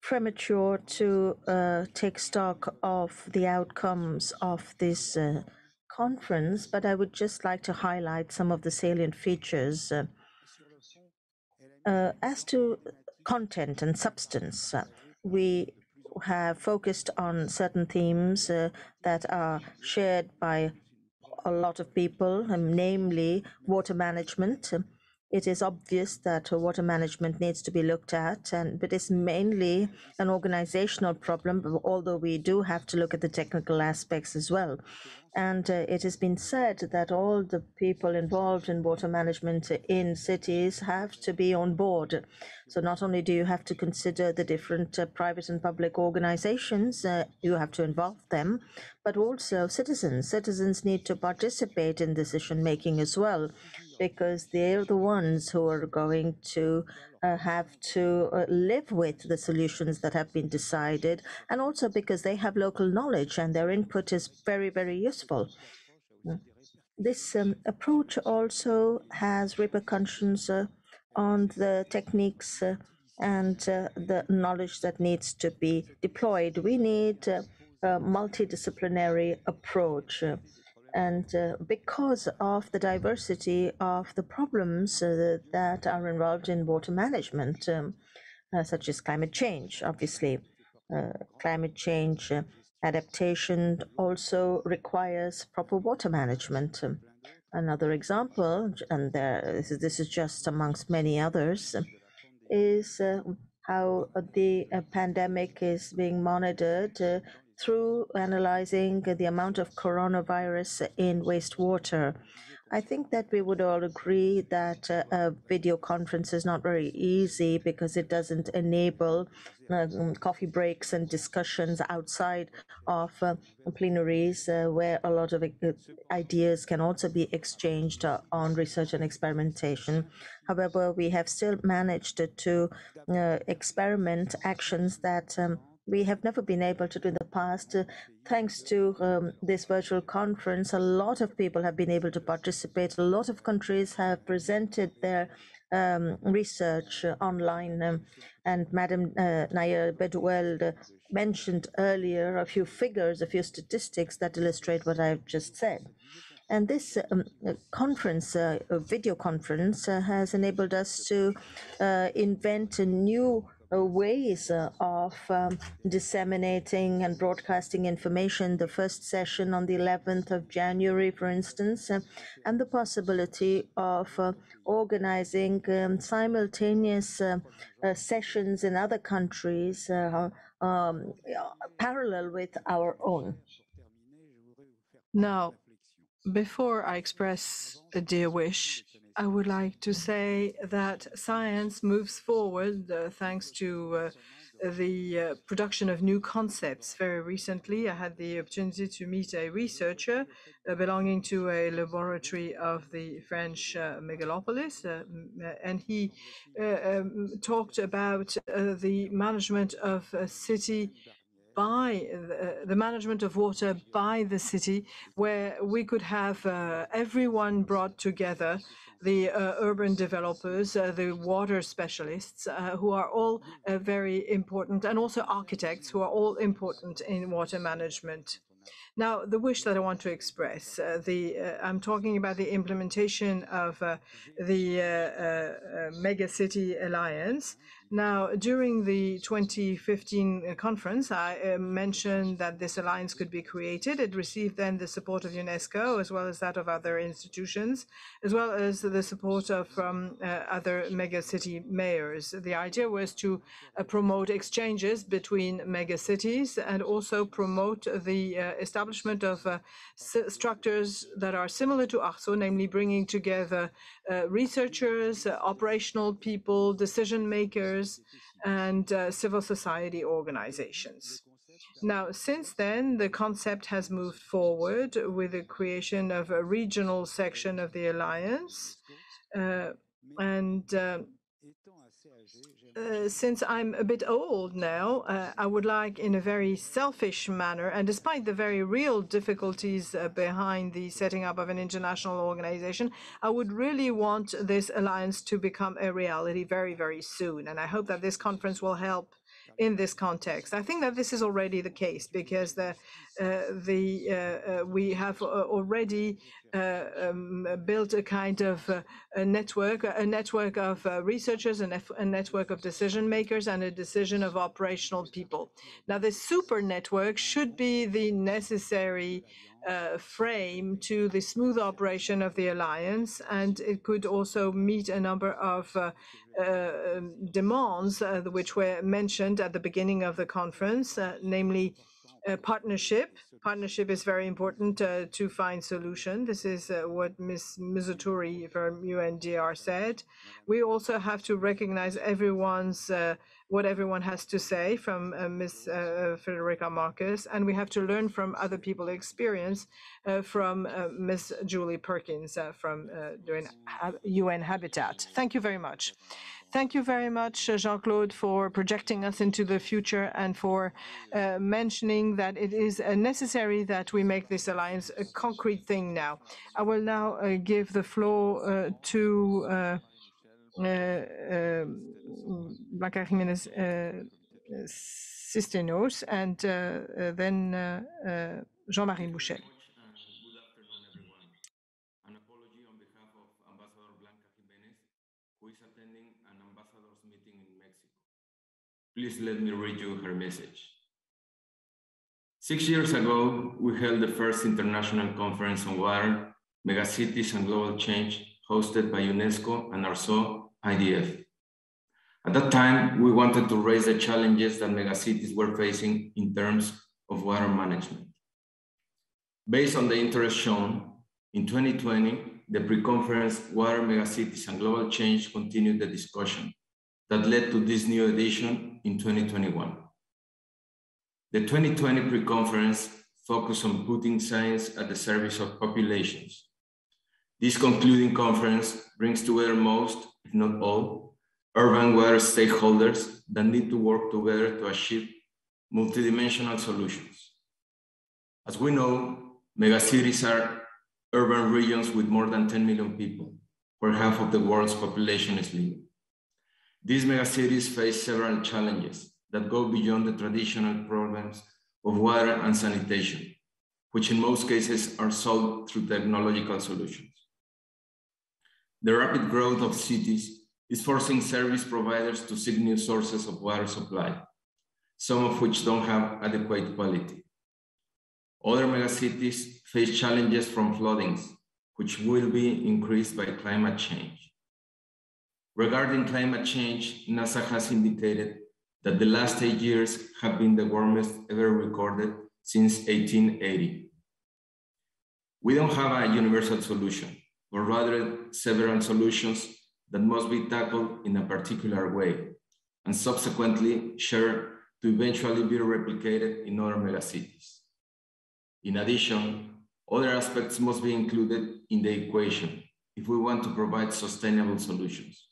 premature to take stock of the outcomes of this conference, but I would just like to highlight some of the salient features. As to content and substance, we have focused on certain themes that are shared by a lot of people, namely water management. It is obvious that water management needs to be looked at, but it's mainly an organizational problem, although we do have to look at the technical aspects as well. And it has been said that all the people involved in water management in cities have to be on board. So not only do you have to consider the different private and public organizations, you have to involve them, but also citizens. Citizens need to participate in decision making as well, because they're the ones who are going to have to live with the solutions that have been decided, and also because they have local knowledge and their input is very, very useful. This approach also has repercussions on the techniques and the knowledge that needs to be deployed. We need a multidisciplinary approach. And because of the diversity of the problems that are involved in water management, such as climate change, obviously. Climate change adaptation also requires proper water management. Another example, and this is just amongst many others, is how the pandemic is being monitored through analyzing the amount of coronavirus in wastewater. I think that we would all agree that a video conference is not very easy because it doesn't enable coffee breaks and discussions outside of plenaries where a lot of ideas can also be exchanged on research and experimentation. However, we have still managed to experiment actions that we have never been able to do in the past. Thanks to this virtual conference, a lot of people have been able to participate. A lot of countries have presented their research online. And Madam Naya Bedwell mentioned earlier a few figures, a few statistics that illustrate what I've just said. And this conference, video conference, has enabled us to invent new ways of disseminating and broadcasting information. The first session on the 11th of January, for instance, and the possibility of organizing simultaneous sessions in other countries parallel with our own. Now, before I express a dear wish, I would like to say that science moves forward thanks to the production of new concepts. Very recently, I had the opportunity to meet a researcher belonging to a laboratory of the French megalopolis, and he talked about the management of a city by the management of water by the city, where we could have everyone brought together, the urban developers, the water specialists, who are all very important, and also architects who are all important in water management. Now, the wish that I want to express, I'm talking about the implementation of the Megacity Alliance. Now, during the 2015 conference, I mentioned that this alliance could be created. It received then the support of UNESCO, as well as that of other institutions, as well as the support of other megacity mayors. The idea was to promote exchanges between megacities and also promote the establishment of structures that are similar to ARCEAU, namely bringing together researchers, operational people, decision makers, and civil society organizations. Now, since then, the concept has moved forward with the creation of a regional section of the alliance. Since I'm a bit old now, I would like, in a very selfish manner, and despite the very real difficulties behind the setting up of an international organization, I would really want this alliance to become a reality very, very soon. And I hope that this conference will help in this context. I think that this is already the case, because we have already built a kind of a network of researchers, a network of decision makers, and a decision of operational people. Now, this super network should be the necessary frame to the smooth operation of the alliance, and it could also meet a number of demands which were mentioned at the beginning of the conference, namely partnership. Partnership is very important to find solution. This is what Ms. Mizuturi from UNDR said. We also have to recognize everyone's what everyone has to say, from Ms. Federica Marcus, and we have to learn from other people's experience, from Ms. Julie Perkins from UN Habitat. Thank you very much. Thank you very much, Jean-Claude, for projecting us into the future and for mentioning that it is necessary that we make this alliance a concrete thing now. I will now give the floor to Blanca Jiménez Sistenos, and then Jean-Marie Boucher. Good afternoon, everyone. An apology on behalf of Ambassador Blanca Jiménez, who is attending an ambassador's meeting in Mexico. Please let me read you her message. 6 years ago, we held the first international conference on water, Megacities and Global Change, hosted by UNESCO and ARCEAU-IdF. At that time, we wanted to raise the challenges that megacities were facing in terms of water management. Based on the interest shown, in 2020, the pre-conference Water, Megacities and Global Change continued the discussion that led to this new edition in 2021. The 2020 pre-conference focused on putting science at the service of populations. This concluding conference brings together most, if not all, urban water stakeholders that need to work together to achieve multidimensional solutions. As we know, megacities are urban regions with more than 10 million people, where half of the world's population is living. These megacities face several challenges that go beyond the traditional problems of water and sanitation, which in most cases are solved through technological solutions. The rapid growth of cities is forcing service providers to seek new sources of water supply, some of which don't have adequate quality. Other megacities face challenges from floodings, which will be increased by climate change. Regarding climate change, NASA has indicated that the last 8 years have been the warmest ever recorded since 1880. We don't have a universal solution, but rather several solutions that must be tackled in a particular way and subsequently shared to eventually be replicated in other megacities. In addition, other aspects must be included in the equation if we want to provide sustainable solutions.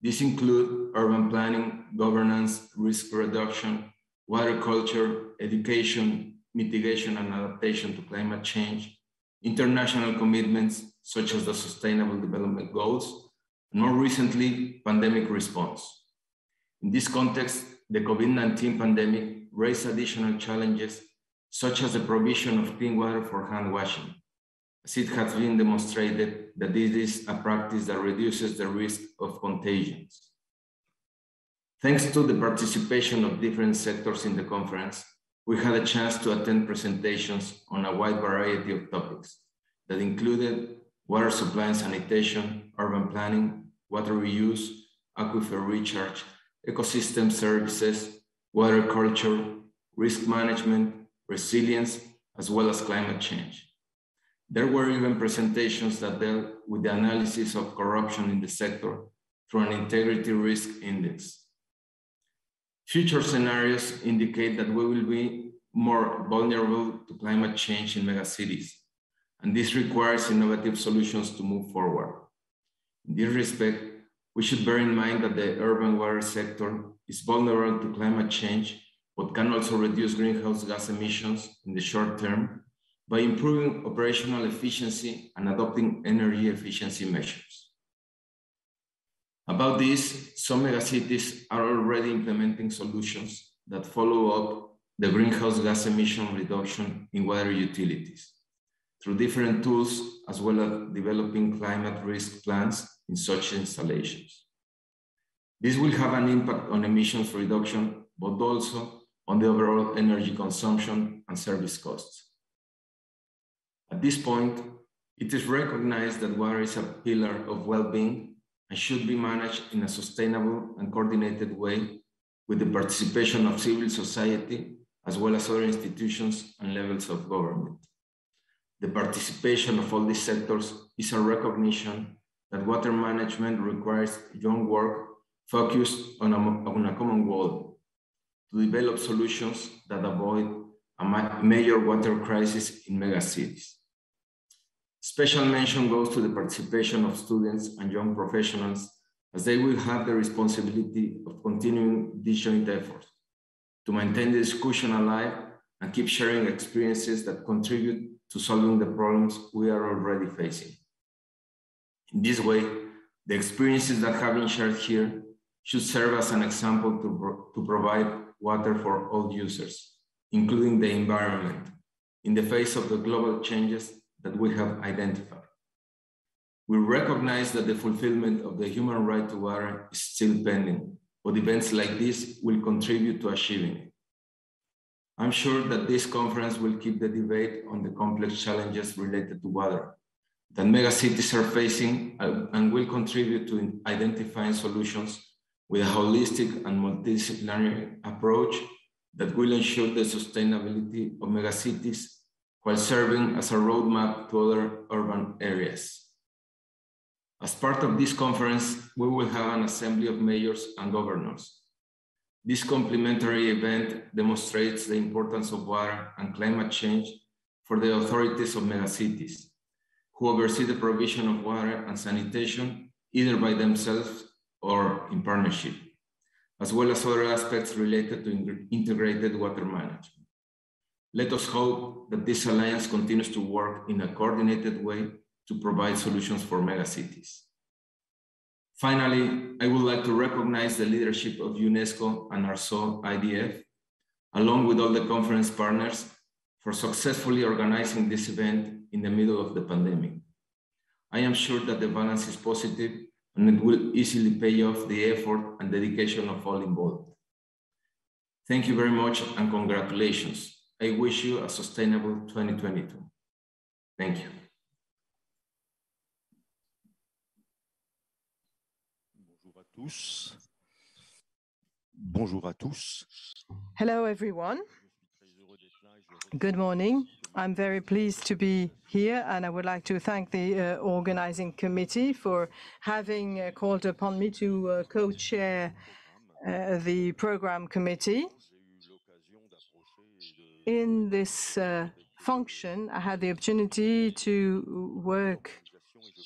These include urban planning, governance, risk reduction, water culture, education, mitigation and adaptation to climate change, international commitments such as the Sustainable Development Goals, and more recently, pandemic response. In this context, the COVID-19 pandemic raised additional challenges such as the provision of clean water for hand washing, as it has been demonstrated that this is a practice that reduces the risk of contagions. Thanks to the participation of different sectors in the conference, we had a chance to attend presentations on a wide variety of topics that included water supply and sanitation, urban planning, water reuse, aquifer recharge, ecosystem services, water culture, risk management, resilience, as well as climate change. There were even presentations that dealt with the analysis of corruption in the sector through an integrity risk index. Future scenarios indicate that we will be more vulnerable to climate change in megacities, and this requires innovative solutions to move forward. In this respect, we should bear in mind that the urban water sector is vulnerable to climate change, but can also reduce greenhouse gas emissions in the short term by improving operational efficiency and adopting energy efficiency measures. About this, some megacities are already implementing solutions that follow up the greenhouse gas emission reduction in water utilities through different tools, as well as developing climate risk plans in such installations. This will have an impact on emissions reduction, but also on the overall energy consumption and service costs. At this point, it is recognized that water is a pillar of well-being and should be managed in a sustainable and coordinated way with the participation of civil society, as well as other institutions and levels of government. The participation of all these sectors is a recognition that water management requires joint work focused on a common goal, to develop solutions that avoid a major water crisis in megacities. Special mention goes to the participation of students and young professionals, as they will have the responsibility of continuing these joint efforts to maintain the discussion alive and keep sharing experiences that contribute to solving the problems we are already facing. In this way, the experiences that have been shared here should serve as an example to provide water for all users, including the environment, in the face of the global changes that we have identified. We recognize that the fulfillment of the human right to water is still pending, but events like this will contribute to achieving it. I'm sure that this conference will keep the debate on the complex challenges related to water that megacities are facing and will contribute to identifying solutions with a holistic and multidisciplinary approach that will ensure the sustainability of megacities while serving as a roadmap to other urban areas. As part of this conference, we will have an assembly of mayors and governors. This complementary event demonstrates the importance of water and climate change for the authorities of megacities, who oversee the provision of water and sanitation, either by themselves or in partnership. as well as other aspects related to integrated water management. Let us hope that this alliance continues to work in a coordinated way to provide solutions for megacities. Finally, I would like to recognize the leadership of UNESCO and ARCEAU-IdF, along with all the conference partners, for successfully organizing this event in the middle of the pandemic. I am sure that the balance is positive and it will easily pay off the effort and dedication of all involved. Thank you very much and congratulations. I wish you a sustainable 2022. Thank you. Bonjour à tous. Hello, everyone. Good morning. I'm very pleased to be here, and I would like to thank the organizing committee for having called upon me to co-chair the program committee. In this function, I had the opportunity to work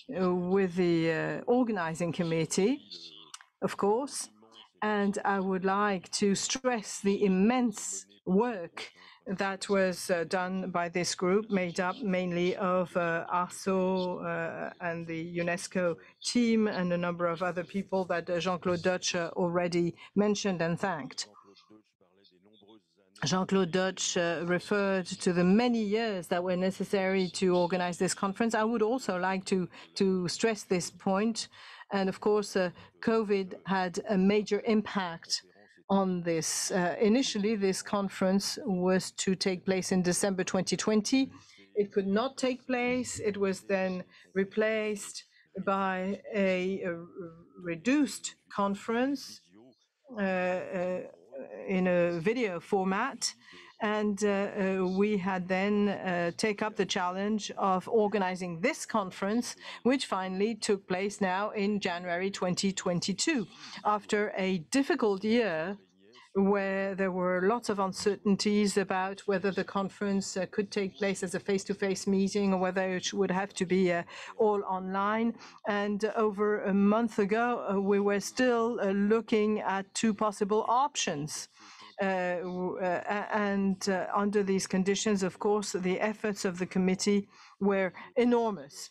with the organizing committee, of course, and I would like to stress the immense work that was done by this group, made up mainly of ARCEAU and the UNESCO team and a number of other people that Jean-Claude Deutsch already mentioned and thanked. Jean-Claude Deutsch referred to the many years that were necessary to organize this conference. I would also like to stress this point. And of course, COVID had a major impact on this. Initially, this conference was to take place in December 2020. It could not take place. It was then replaced by a reduced conference in a video format. And we had then take up the challenge of organizing this conference, which finally took place now in January 2022, after a difficult year where there were lots of uncertainties about whether the conference could take place as a face-to-face meeting or whether it would have to be all online. And over a month ago, we were still looking at two possible options. Under these conditions, of course, the efforts of the committee were enormous.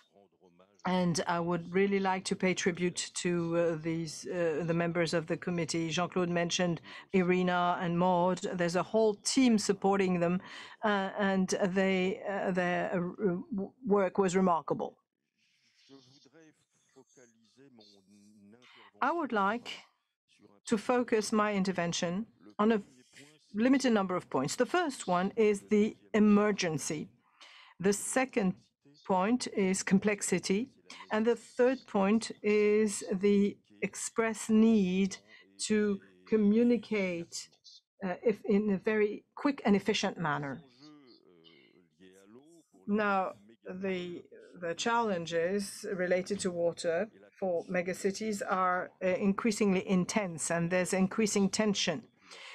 And I would really like to pay tribute to the members of the committee. Jean-Claude mentioned Irina and Maud. There's a whole team supporting them, and their work was remarkable. I would like to focus my intervention on a limited number of points. The first one is the emergency. The second point is complexity. And the third point is the express need to communicate in a very quick and efficient manner. Now, the challenges related to water for megacities are increasingly intense, and there's increasing tension.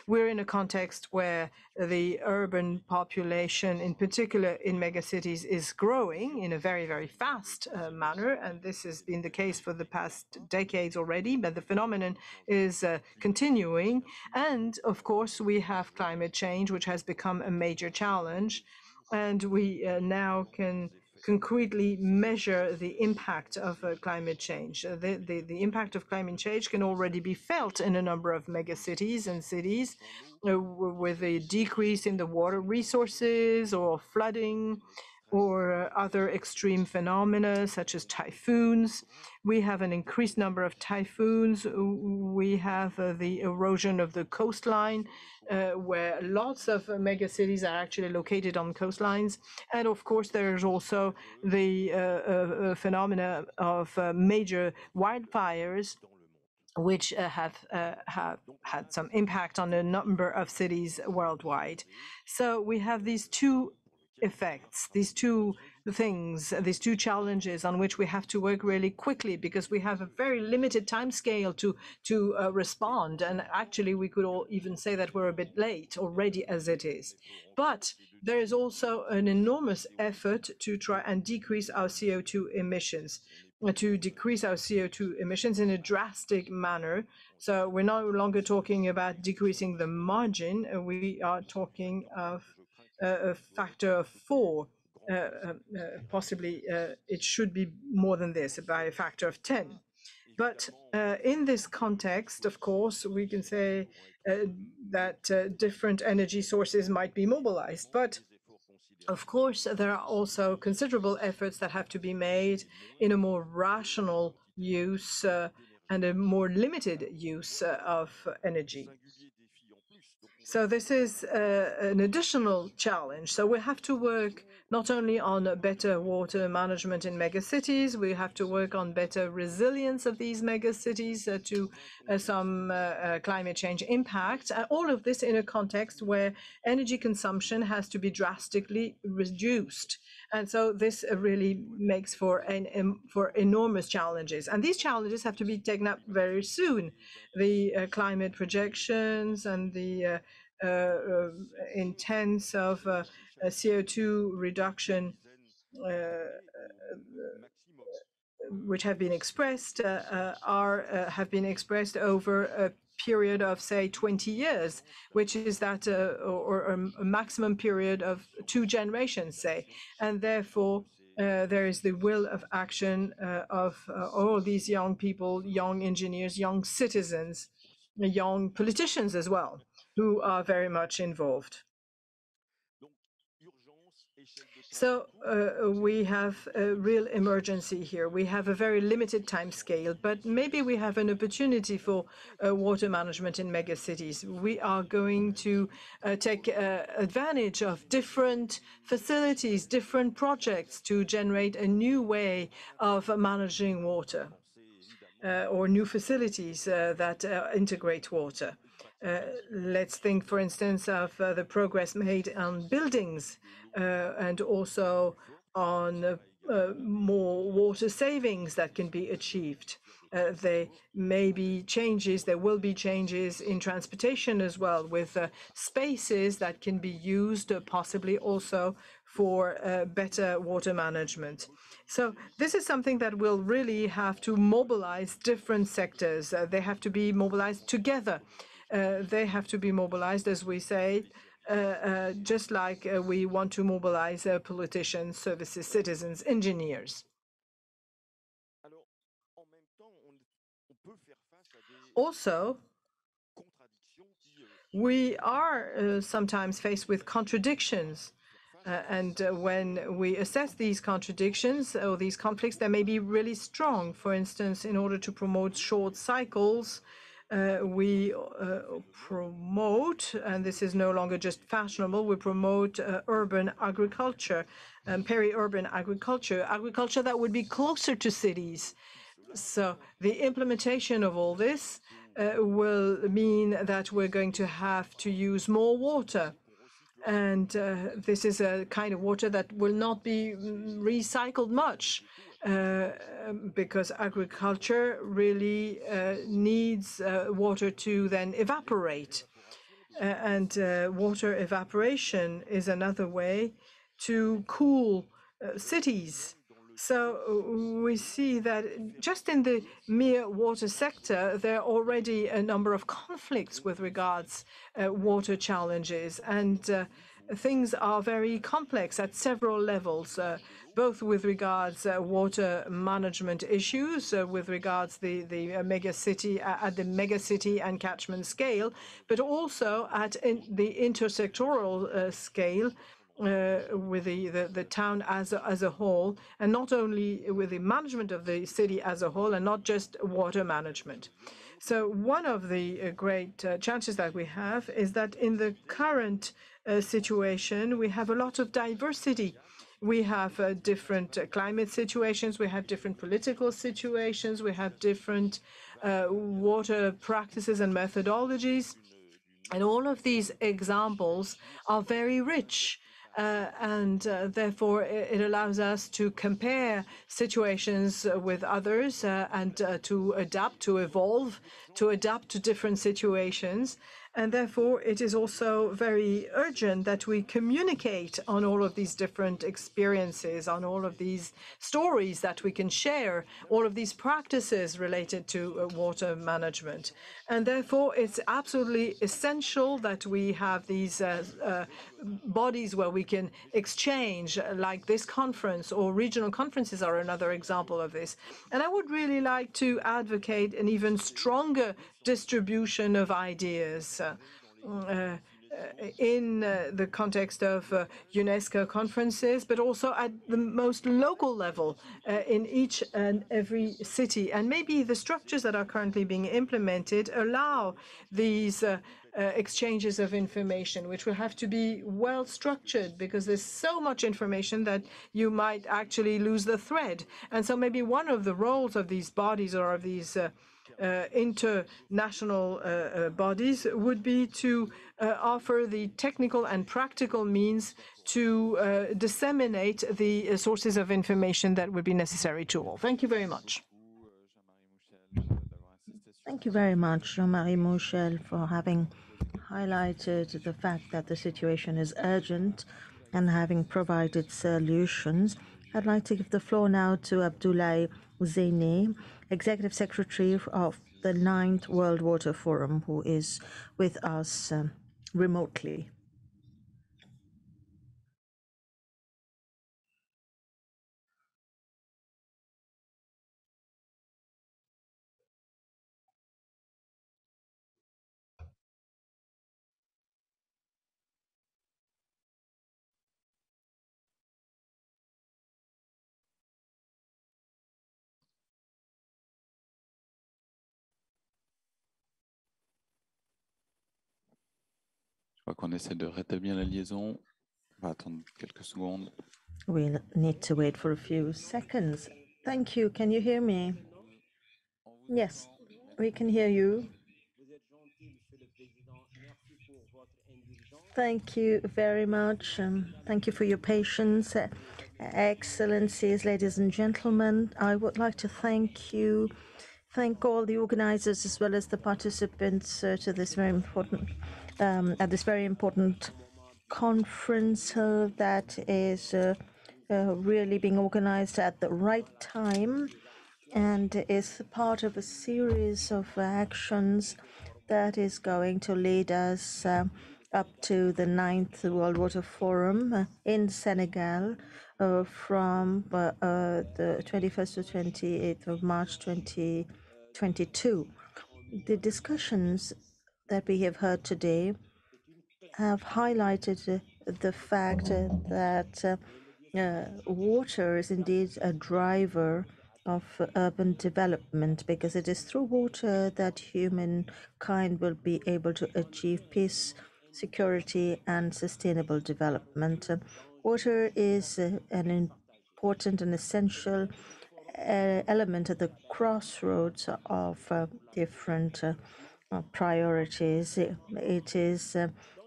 We're in a context where the urban population, in particular in megacities, is growing in a very, very fast manner. And this has been the case for the past decades already, but the phenomenon is continuing. And of course, we have climate change, which has become a major challenge. And we now can concretely measure the impact of climate change. The impact of climate change can already be felt in a number of megacities and cities with a decrease in the water resources or flooding or other extreme phenomena such as typhoons. We have an increased number of typhoons. We have the erosion of the coastline, where lots of megacities are actually located on coastlines. And of course, there is also the phenomena of major wildfires, which have had some impact on a number of cities worldwide. So we have these two effects, these two things, these two challenges on which we have to work really quickly because we have a very limited time scale to respond. And actually, we could all even say that we're a bit late already as it is. But there is also an enormous effort to try and decrease our CO2 emissions. to decrease our CO2 emissions in a drastic manner. So we're no longer talking about decreasing the margin. We are talking of a factor of 4. Possibly it should be more than this, by a factor of 10. But in this context, of course, we can say that different energy sources might be mobilized. But of course, there are also considerable efforts that have to be made in a more rational use and a more limited use of energy. So this is an additional challenge. So we have to work not only on better water management in megacities, we have to work on better resilience of these megacities to some climate change impact. All of this in a context where energy consumption has to be drastically reduced. And so this really makes for enormous challenges. And these challenges have to be taken up very soon. The climate projections and the intents of CO2 reduction which have been expressed have been expressed over a period of, say, 20 years, which is that or a maximum period of 2 generations, say. And therefore, there is the will of action of all these young people, young engineers, young citizens, young politicians as well, who are very much involved. So we have a real emergency here. We have a very limited time scale, but maybe we have an opportunity for water management in megacities. We are going to take advantage of different facilities, different projects to generate a new way of managing water or new facilities that integrate water. Let's think, for instance, of the progress made on buildings and also on more water savings that can be achieved. There may be changes, there will be changes in transportation as well, with spaces that can be used possibly also for better water management. So this is something that will really have to mobilize different sectors. They have to be mobilized together. They have to be mobilized, as we say, just like we want to mobilize politicians, services, citizens, engineers. Also, we are sometimes faced with contradictions. And when we assess these contradictions or these conflicts, they may be really strong. For instance, in order to promote short cycles, we promote, and this is no longer just fashionable, we promote urban agriculture, peri-urban agriculture, agriculture that would be closer to cities. So the implementation of all this will mean that we're going to have to use more water. And this is a kind of water that will not be recycled much because agriculture really needs water to then evaporate. And water evaporation is another way to cool cities. So we see that just in the mere water sector, there are already a number of conflicts with regards water challenges, and things are very complex at several levels, both with regards water management issues, with regards the megacity at the megacity and catchment scale, but also at the intersectoral scale. With the town as a whole, and not only with the management of the city as a whole, and not just water management. So one of the great challenges that we have is that in the current situation, we have a lot of diversity. We have different climate situations, we have different political situations, we have different water practices and methodologies. And all of these examples are very rich. And therefore, it allows us to compare situations with others and to adapt, to evolve, to adapt to different situations. And therefore, it is also very urgent that we communicate on all of these different experiences, on all of these stories that we can share, all of these practices related to water management. And therefore, it's absolutely essential that we have these bodies where we can exchange, like this conference, or regional conferences are another example of this. And I would really like to advocate an even stronger distribution of ideas in the context of UNESCO conferences, but also at the most local level in each and every city. And maybe the structures that are currently being implemented allow these exchanges of information, which will have to be well structured, because there's so much information that you might actually lose the thread. And so maybe one of the roles of these bodies, or of these international bodies, would be to offer the technical and practical means to disseminate the sources of information that would be necessary to all. Thank you very much. Thank you very much, Jean-Marie Michel, for having highlighted the fact that the situation is urgent and having provided solutions. I'd like to give the floor now to Abdullah Uzini, Executive Secretary of the 9th World Water Forum, who is with us remotely. Je crois qu'on essaie de rétablir la liaison. On va attendre quelques secondes. We'll need to wait for a few seconds. Thank you. Can you hear me? Yes, we can hear you. Thank you very much. Thank you for your patience. Excellencies, ladies and gentlemen, I would like to thank all the organizers as well as the participants to this very important at this very important conference that is really being organized at the right time and is part of a series of actions that is going to lead us up to the 9th World Water Forum in Senegal from the 21st to 28th of March 2022. The discussions that we have heard today have highlighted the fact that water is indeed a driver of urban development, because it is through water that humankind will be able to achieve peace, security, and sustainable development. Water is an important and essential element at the crossroads of different priorities. It is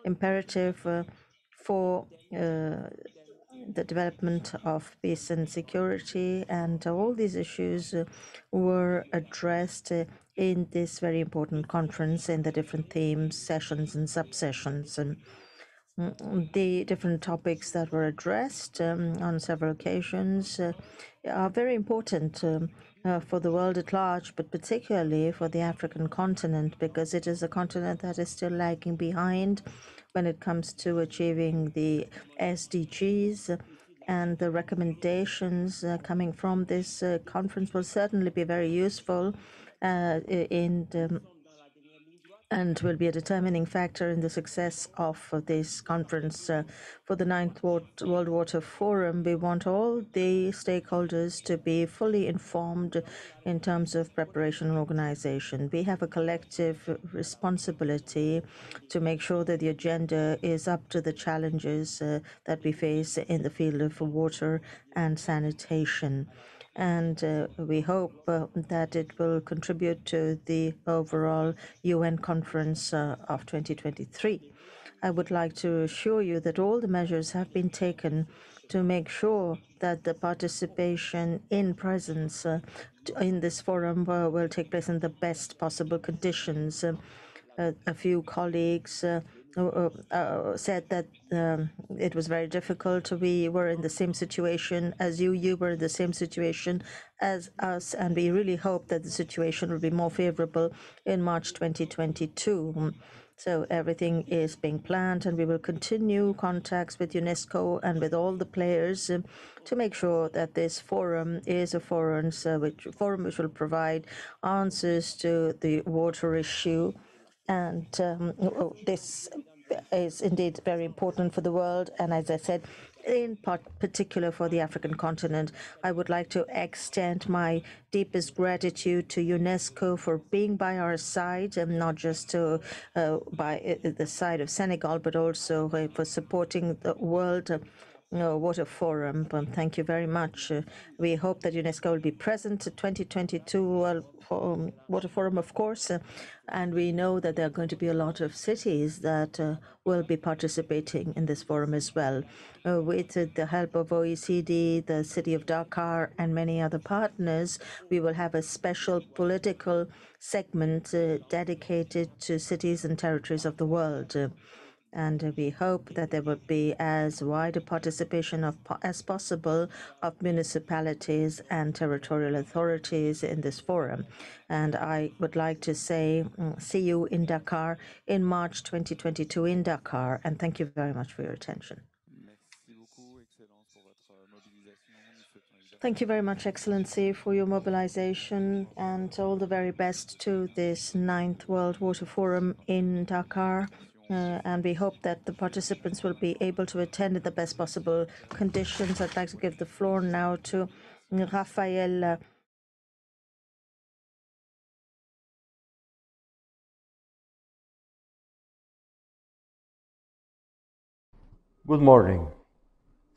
imperative for the development of peace and security, and all these issues were addressed in this very important conference in the different themes, sessions, and subsessions. And the different topics that were addressed on several occasions are very important for the world at large, but particularly for the African continent, because it is a continent that is still lagging behind when it comes to achieving the SDGs. And the recommendations coming from this conference will certainly be very useful and will be a determining factor in the success of this conference. For the 9th World Water Forum, we want all the stakeholders to be fully informed in terms of preparation and organization. We have a collective responsibility to make sure that the agenda is up to the challenges that we face in the field of water and sanitation. And we hope that it will contribute to the overall UN conference of 2023. I would like to assure you that all the measures have been taken to make sure that the participation in presence in this forum will take place in the best possible conditions. A few colleagues said that it was very difficult. We were in the same situation as you. You were in the same situation as us, and we really hope that the situation will be more favorable in March 2022. So everything is being planned, and we will continue contacts with UNESCO and with all the players to make sure that this forum is a forum which will provide answers to the water issue. And this is indeed very important for the world. And as I said, in particular for the African continent, I would like to extend my deepest gratitude to UNESCO for being by our side, and not just by the side of Senegal, but also for supporting the World Water Forum. Thank you very much. We hope that UNESCO will be present at 2022 Water Forum, of course, and we know that there are going to be a lot of cities that will be participating in this forum as well. With the help of OECD, the city of Dakar, and many other partners, we will have a special political segment dedicated to cities and territories of the world. And we hope that there will be as wide a participation as possible of municipalities and territorial authorities in this forum. And I would like to say, see you in Dakar in March 2022 in Dakar, and thank you very much for your attention. Thank you very much, Excellency, for your mobilization, and all the very best to this 9th World Water Forum in Dakar. And we hope that the participants will be able to attend in the best possible conditions. I'd like to give the floor now to Rafael. Good morning.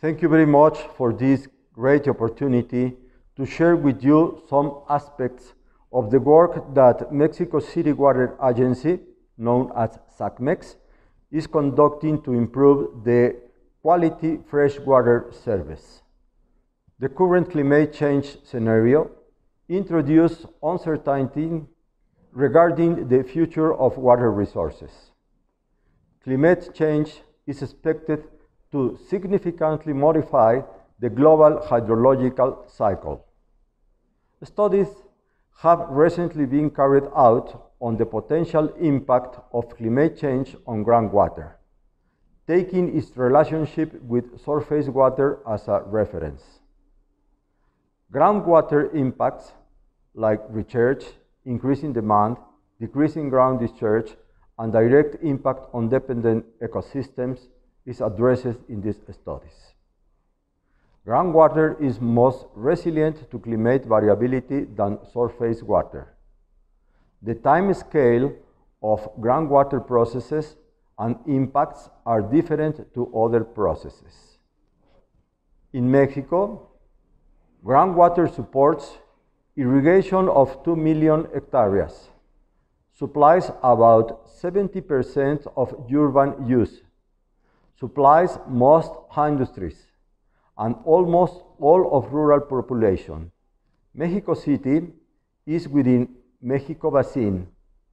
Thank you very much for this great opportunity to share with you some aspects of the work that Mexico City Water Agency, known as SACMEX, is conducting to improve the quality freshwater service. The current climate change scenario introduces uncertainty regarding the future of water resources. Climate change is expected to significantly modify the global hydrological cycle. Studies have recently been carried out on the potential impact of climate change on groundwater, taking its relationship with surface water as a reference. Groundwater impacts like recharge, increasing demand, decreasing ground discharge, and direct impact on dependent ecosystems is addressed in these studies. Groundwater is most resilient to climate variability than surface water. The time scale of groundwater processes and impacts are different to other processes. In Mexico, groundwater supports irrigation of 2 million hectares, supplies about 70% of urban use, supplies most industries, and almost all of rural population. Mexico City is within Mexico Basin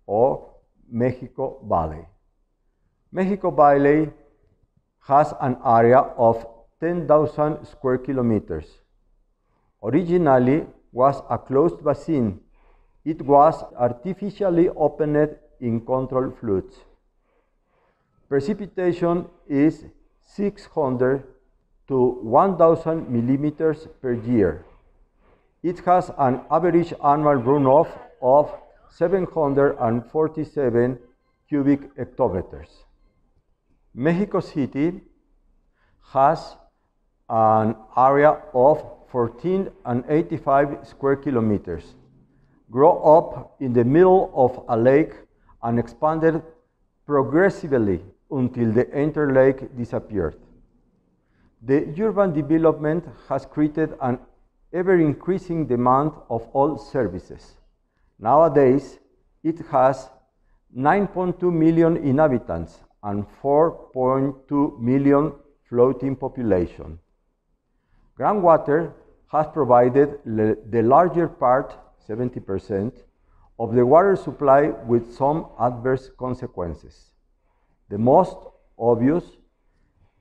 or Mexico Valley. Mexico Valley has an area of 10,000 square kilometers. Originally was a closed basin. It was artificially opened in controlled floods. Precipitation is 600 to 1,000 millimeters per year. It has an average annual runoff of 747 cubic hectometers. Mexico City has an area of 1485 square kilometers, grew up in the middle of a lake and expanded progressively until the interlake disappeared. The urban development has created an ever-increasing demand of all services. Nowadays, it has 9.2 million inhabitants and 4.2 million floating population. Groundwater has provided the larger part, 70%, of the water supply with some adverse consequences. The most obvious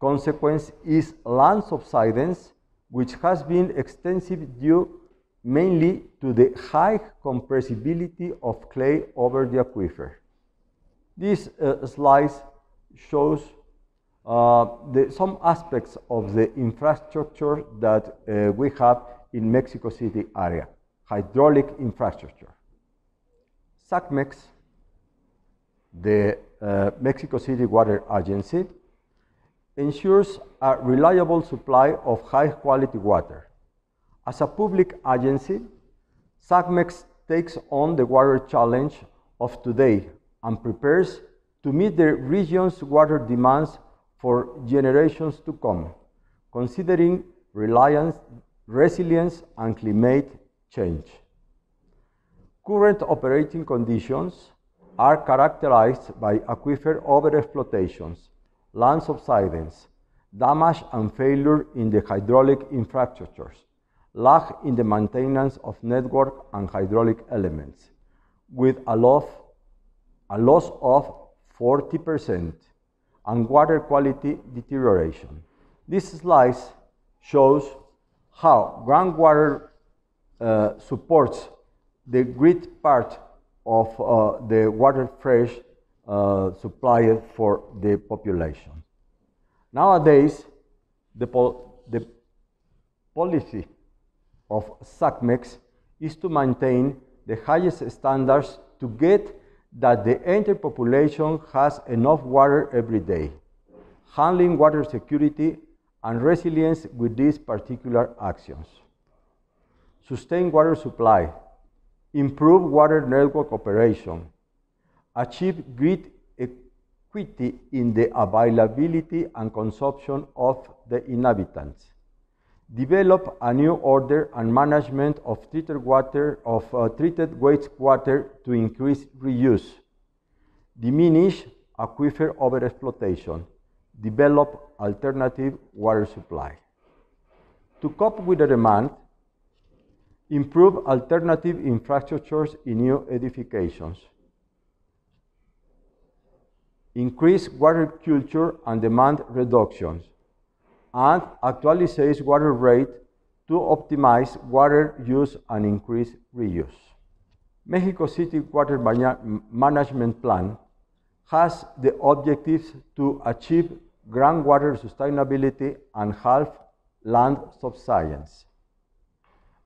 consequence is land subsidence, which has been extensive due mainly to the high compressibility of clay over the aquifer. This slide shows some aspects of the infrastructure that we have in Mexico City area, hydraulic infrastructure. SACMEX, the Mexico City Water Agency, ensures a reliable supply of high-quality water. As a public agency, SACMEX takes on the water challenge of today and prepares to meet the region's water demands for generations to come, considering resilience and climate change. Current operating conditions are characterized by aquifer overexploitations, land subsidence, damage and failure in the hydraulic infrastructures, lag in the maintenance of network and hydraulic elements, with a loss of 40%, and water quality deterioration. This slide shows how groundwater supports the great part of the water fresh supplied for the population. Nowadays, the policy of SACMEX is to maintain the highest standards to get that the entire population has enough water every day, handling water security and resilience with these particular actions. Sustain water supply, improve water network operation, achieve great equity in the availability and consumption of the inhabitants, develop a new order and management of treated wastewater to increase reuse, diminish aquifer overexploitation, develop alternative water supply. To cope with the demand, improve alternative infrastructures in new edifications, increase water culture and demand reductions, and actualizes water rate to optimize water use and increase reuse. Mexico City Water Management Plan has the objectives to achieve groundwater sustainability and halve land subsidence,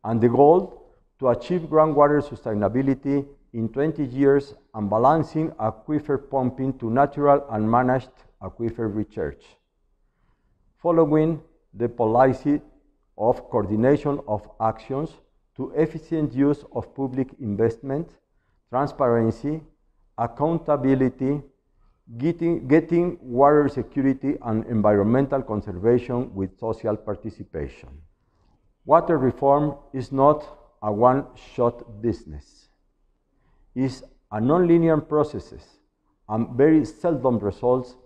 and the goal to achieve groundwater sustainability in 20 years and balancing aquifer pumping to natural and managed aquifer recharge. Following the policy of coordination of actions to efficient use of public investment, transparency, accountability, getting water security and environmental conservation with social participation. Water reform is not a one-shot business. It's a non-linear process and very seldom results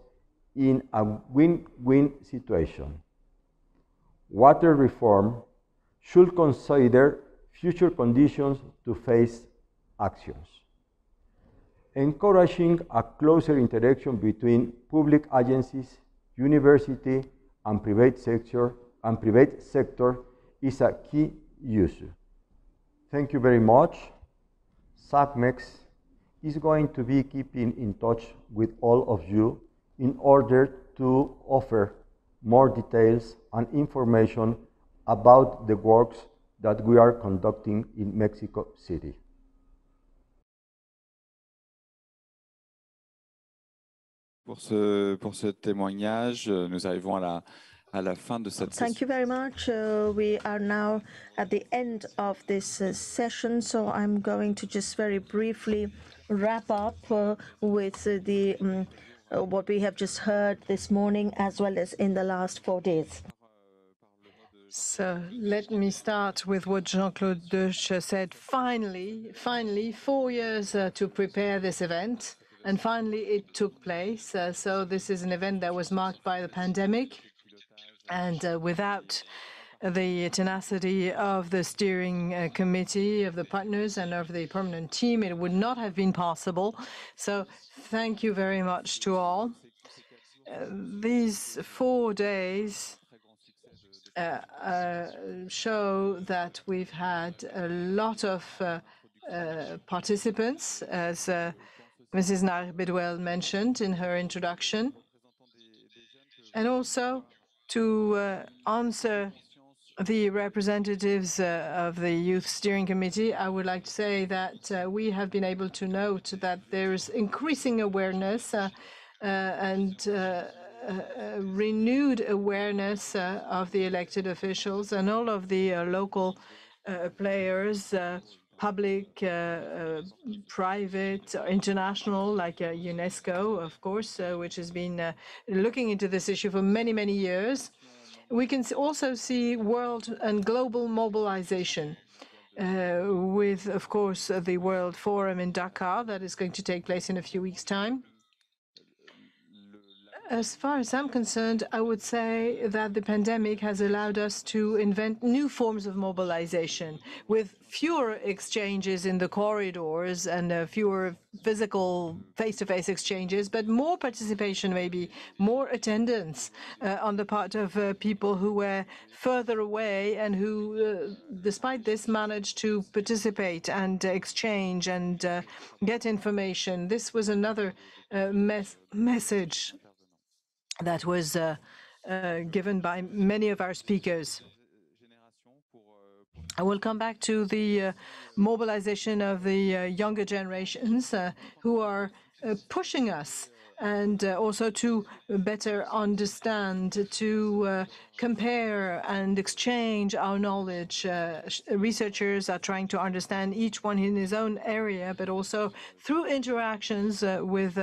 in a win-win situation. Water reform should consider future conditions to face actions, encouraging a closer interaction between public agencies, university, and private sector is a key issue. Thank you very much. SACMEX is going to be keeping in touch with all of you in order to offer more details and information about the works that we are conducting in Mexico City. Pour ce témoignage, nous arrivons à la fin de cette session. Thank you very much. We are now at the end of this session, so I'm going to just very briefly wrap up with what we have just heard this morning as well as in the last 4 days. So let me start with what Jean-Claude Deuche said. Finally, 4 years to prepare this event, and finally it took place. So this is an event that was marked by the pandemic, and without the tenacity of the steering committee, of the partners, and of the permanent team. It would not have been possible. So thank you very much to all. These 4 days show that we've had a lot of participants, as Mrs. Nahar-Bedouel mentioned in her introduction, and also to answer the representatives of the Youth Steering Committee. I would like to say that we have been able to note that there's increasing awareness and renewed awareness of the elected officials and all of the local players, public, private, international, like UNESCO, of course, which has been looking into this issue for many, many years. We can also see world and global mobilization with, of course, the World Forum in Dakar that is going to take place in a few weeks' time. As far as I'm concerned, I would say that the pandemic has allowed us to invent new forms of mobilization with fewer exchanges in the corridors and fewer physical face-to-face exchanges, but more participation, maybe more attendance on the part of people who were further away and who, despite this, managed to participate and exchange and get information. This was another message that was given by many of our speakers. I will come back to the mobilization of the younger generations who are pushing us, and also to better understand, to compare and exchange our knowledge. Researchers are trying to understand each one in his own area, but also through interactions with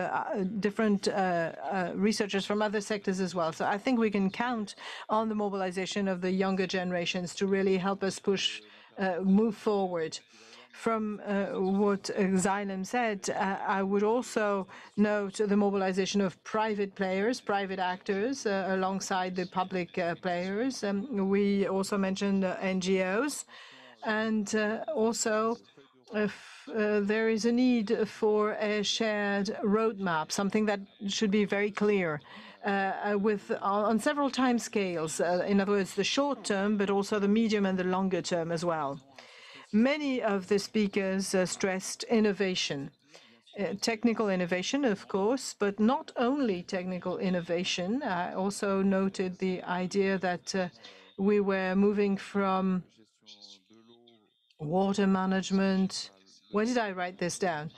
different researchers from other sectors as well. So I think we can count on the mobilization of the younger generations to really help us move forward. From what Xylem said, I would also note the mobilization of private players, private actors, alongside the public players. We also mentioned NGOs, and also there is a need for a shared roadmap, something that should be very clear. On several time scales, in other words, the short term, but also the medium and the longer term as well. Many of the speakers stressed innovation, technical innovation, of course, but not only technical innovation. I also noted the idea that we were moving from water management. Where did I write this down?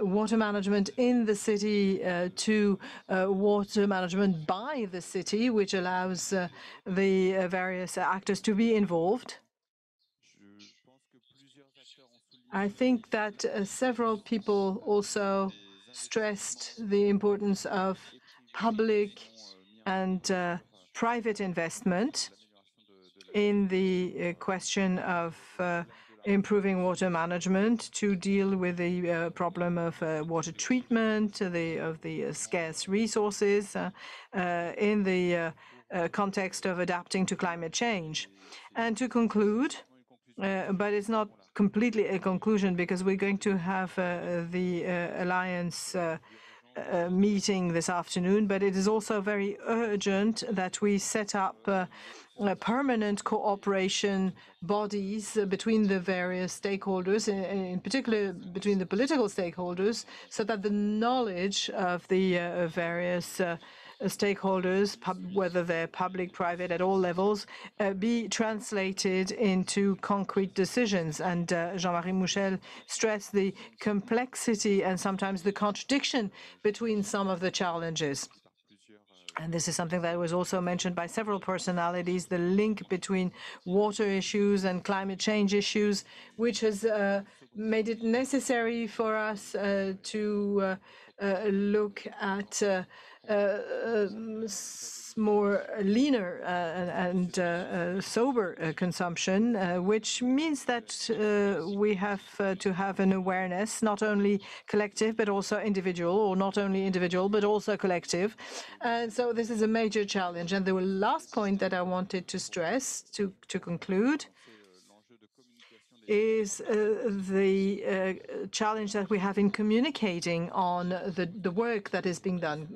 Water management in the city to water management by the city, which allows the various actors to be involved. I think that several people also stressed the importance of public and private investment in the question of improving water management to deal with the problem of water treatment, of the scarce resources in the context of adapting to climate change. And to conclude, but it's not completely a conclusion because we're going to have the Alliance meeting this afternoon, but it is also very urgent that we set up permanent cooperation bodies between the various stakeholders, in particular between the political stakeholders, so that the knowledge of the various stakeholders, whether they're public, private, at all levels, be translated into concrete decisions. And Jean-Marie Mouchel stressed the complexity and sometimes the contradiction between some of the challenges. And this is something that was also mentioned by several personalities, the link between water issues and climate change issues, which has made it necessary for us to look at more leaner and sober consumption, which means that we have to have an awareness, not only collective, but also individual, or not only individual, but also collective. And so this is a major challenge. And the last point that I wanted to stress to conclude is the challenge that we have in communicating on the work that is being done,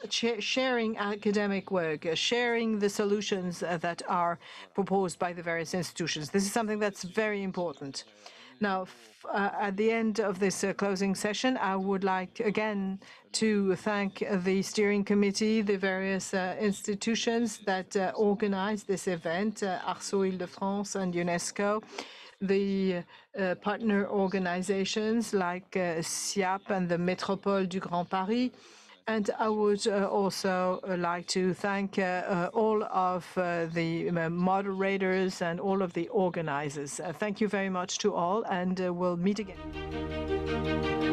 sharing academic work, sharing the solutions that are proposed by the various institutions. This is something that's very important. Now, at the end of this closing session, I would like again to thank the steering committee, the various institutions that organized this event, ARCEAU-IdF and UNESCO, the partner organizations like SIAAP and the Métropole du Grand Paris. And I would also like to thank all of the moderators and all of the organizers. Thank you very much to all, and we'll meet again.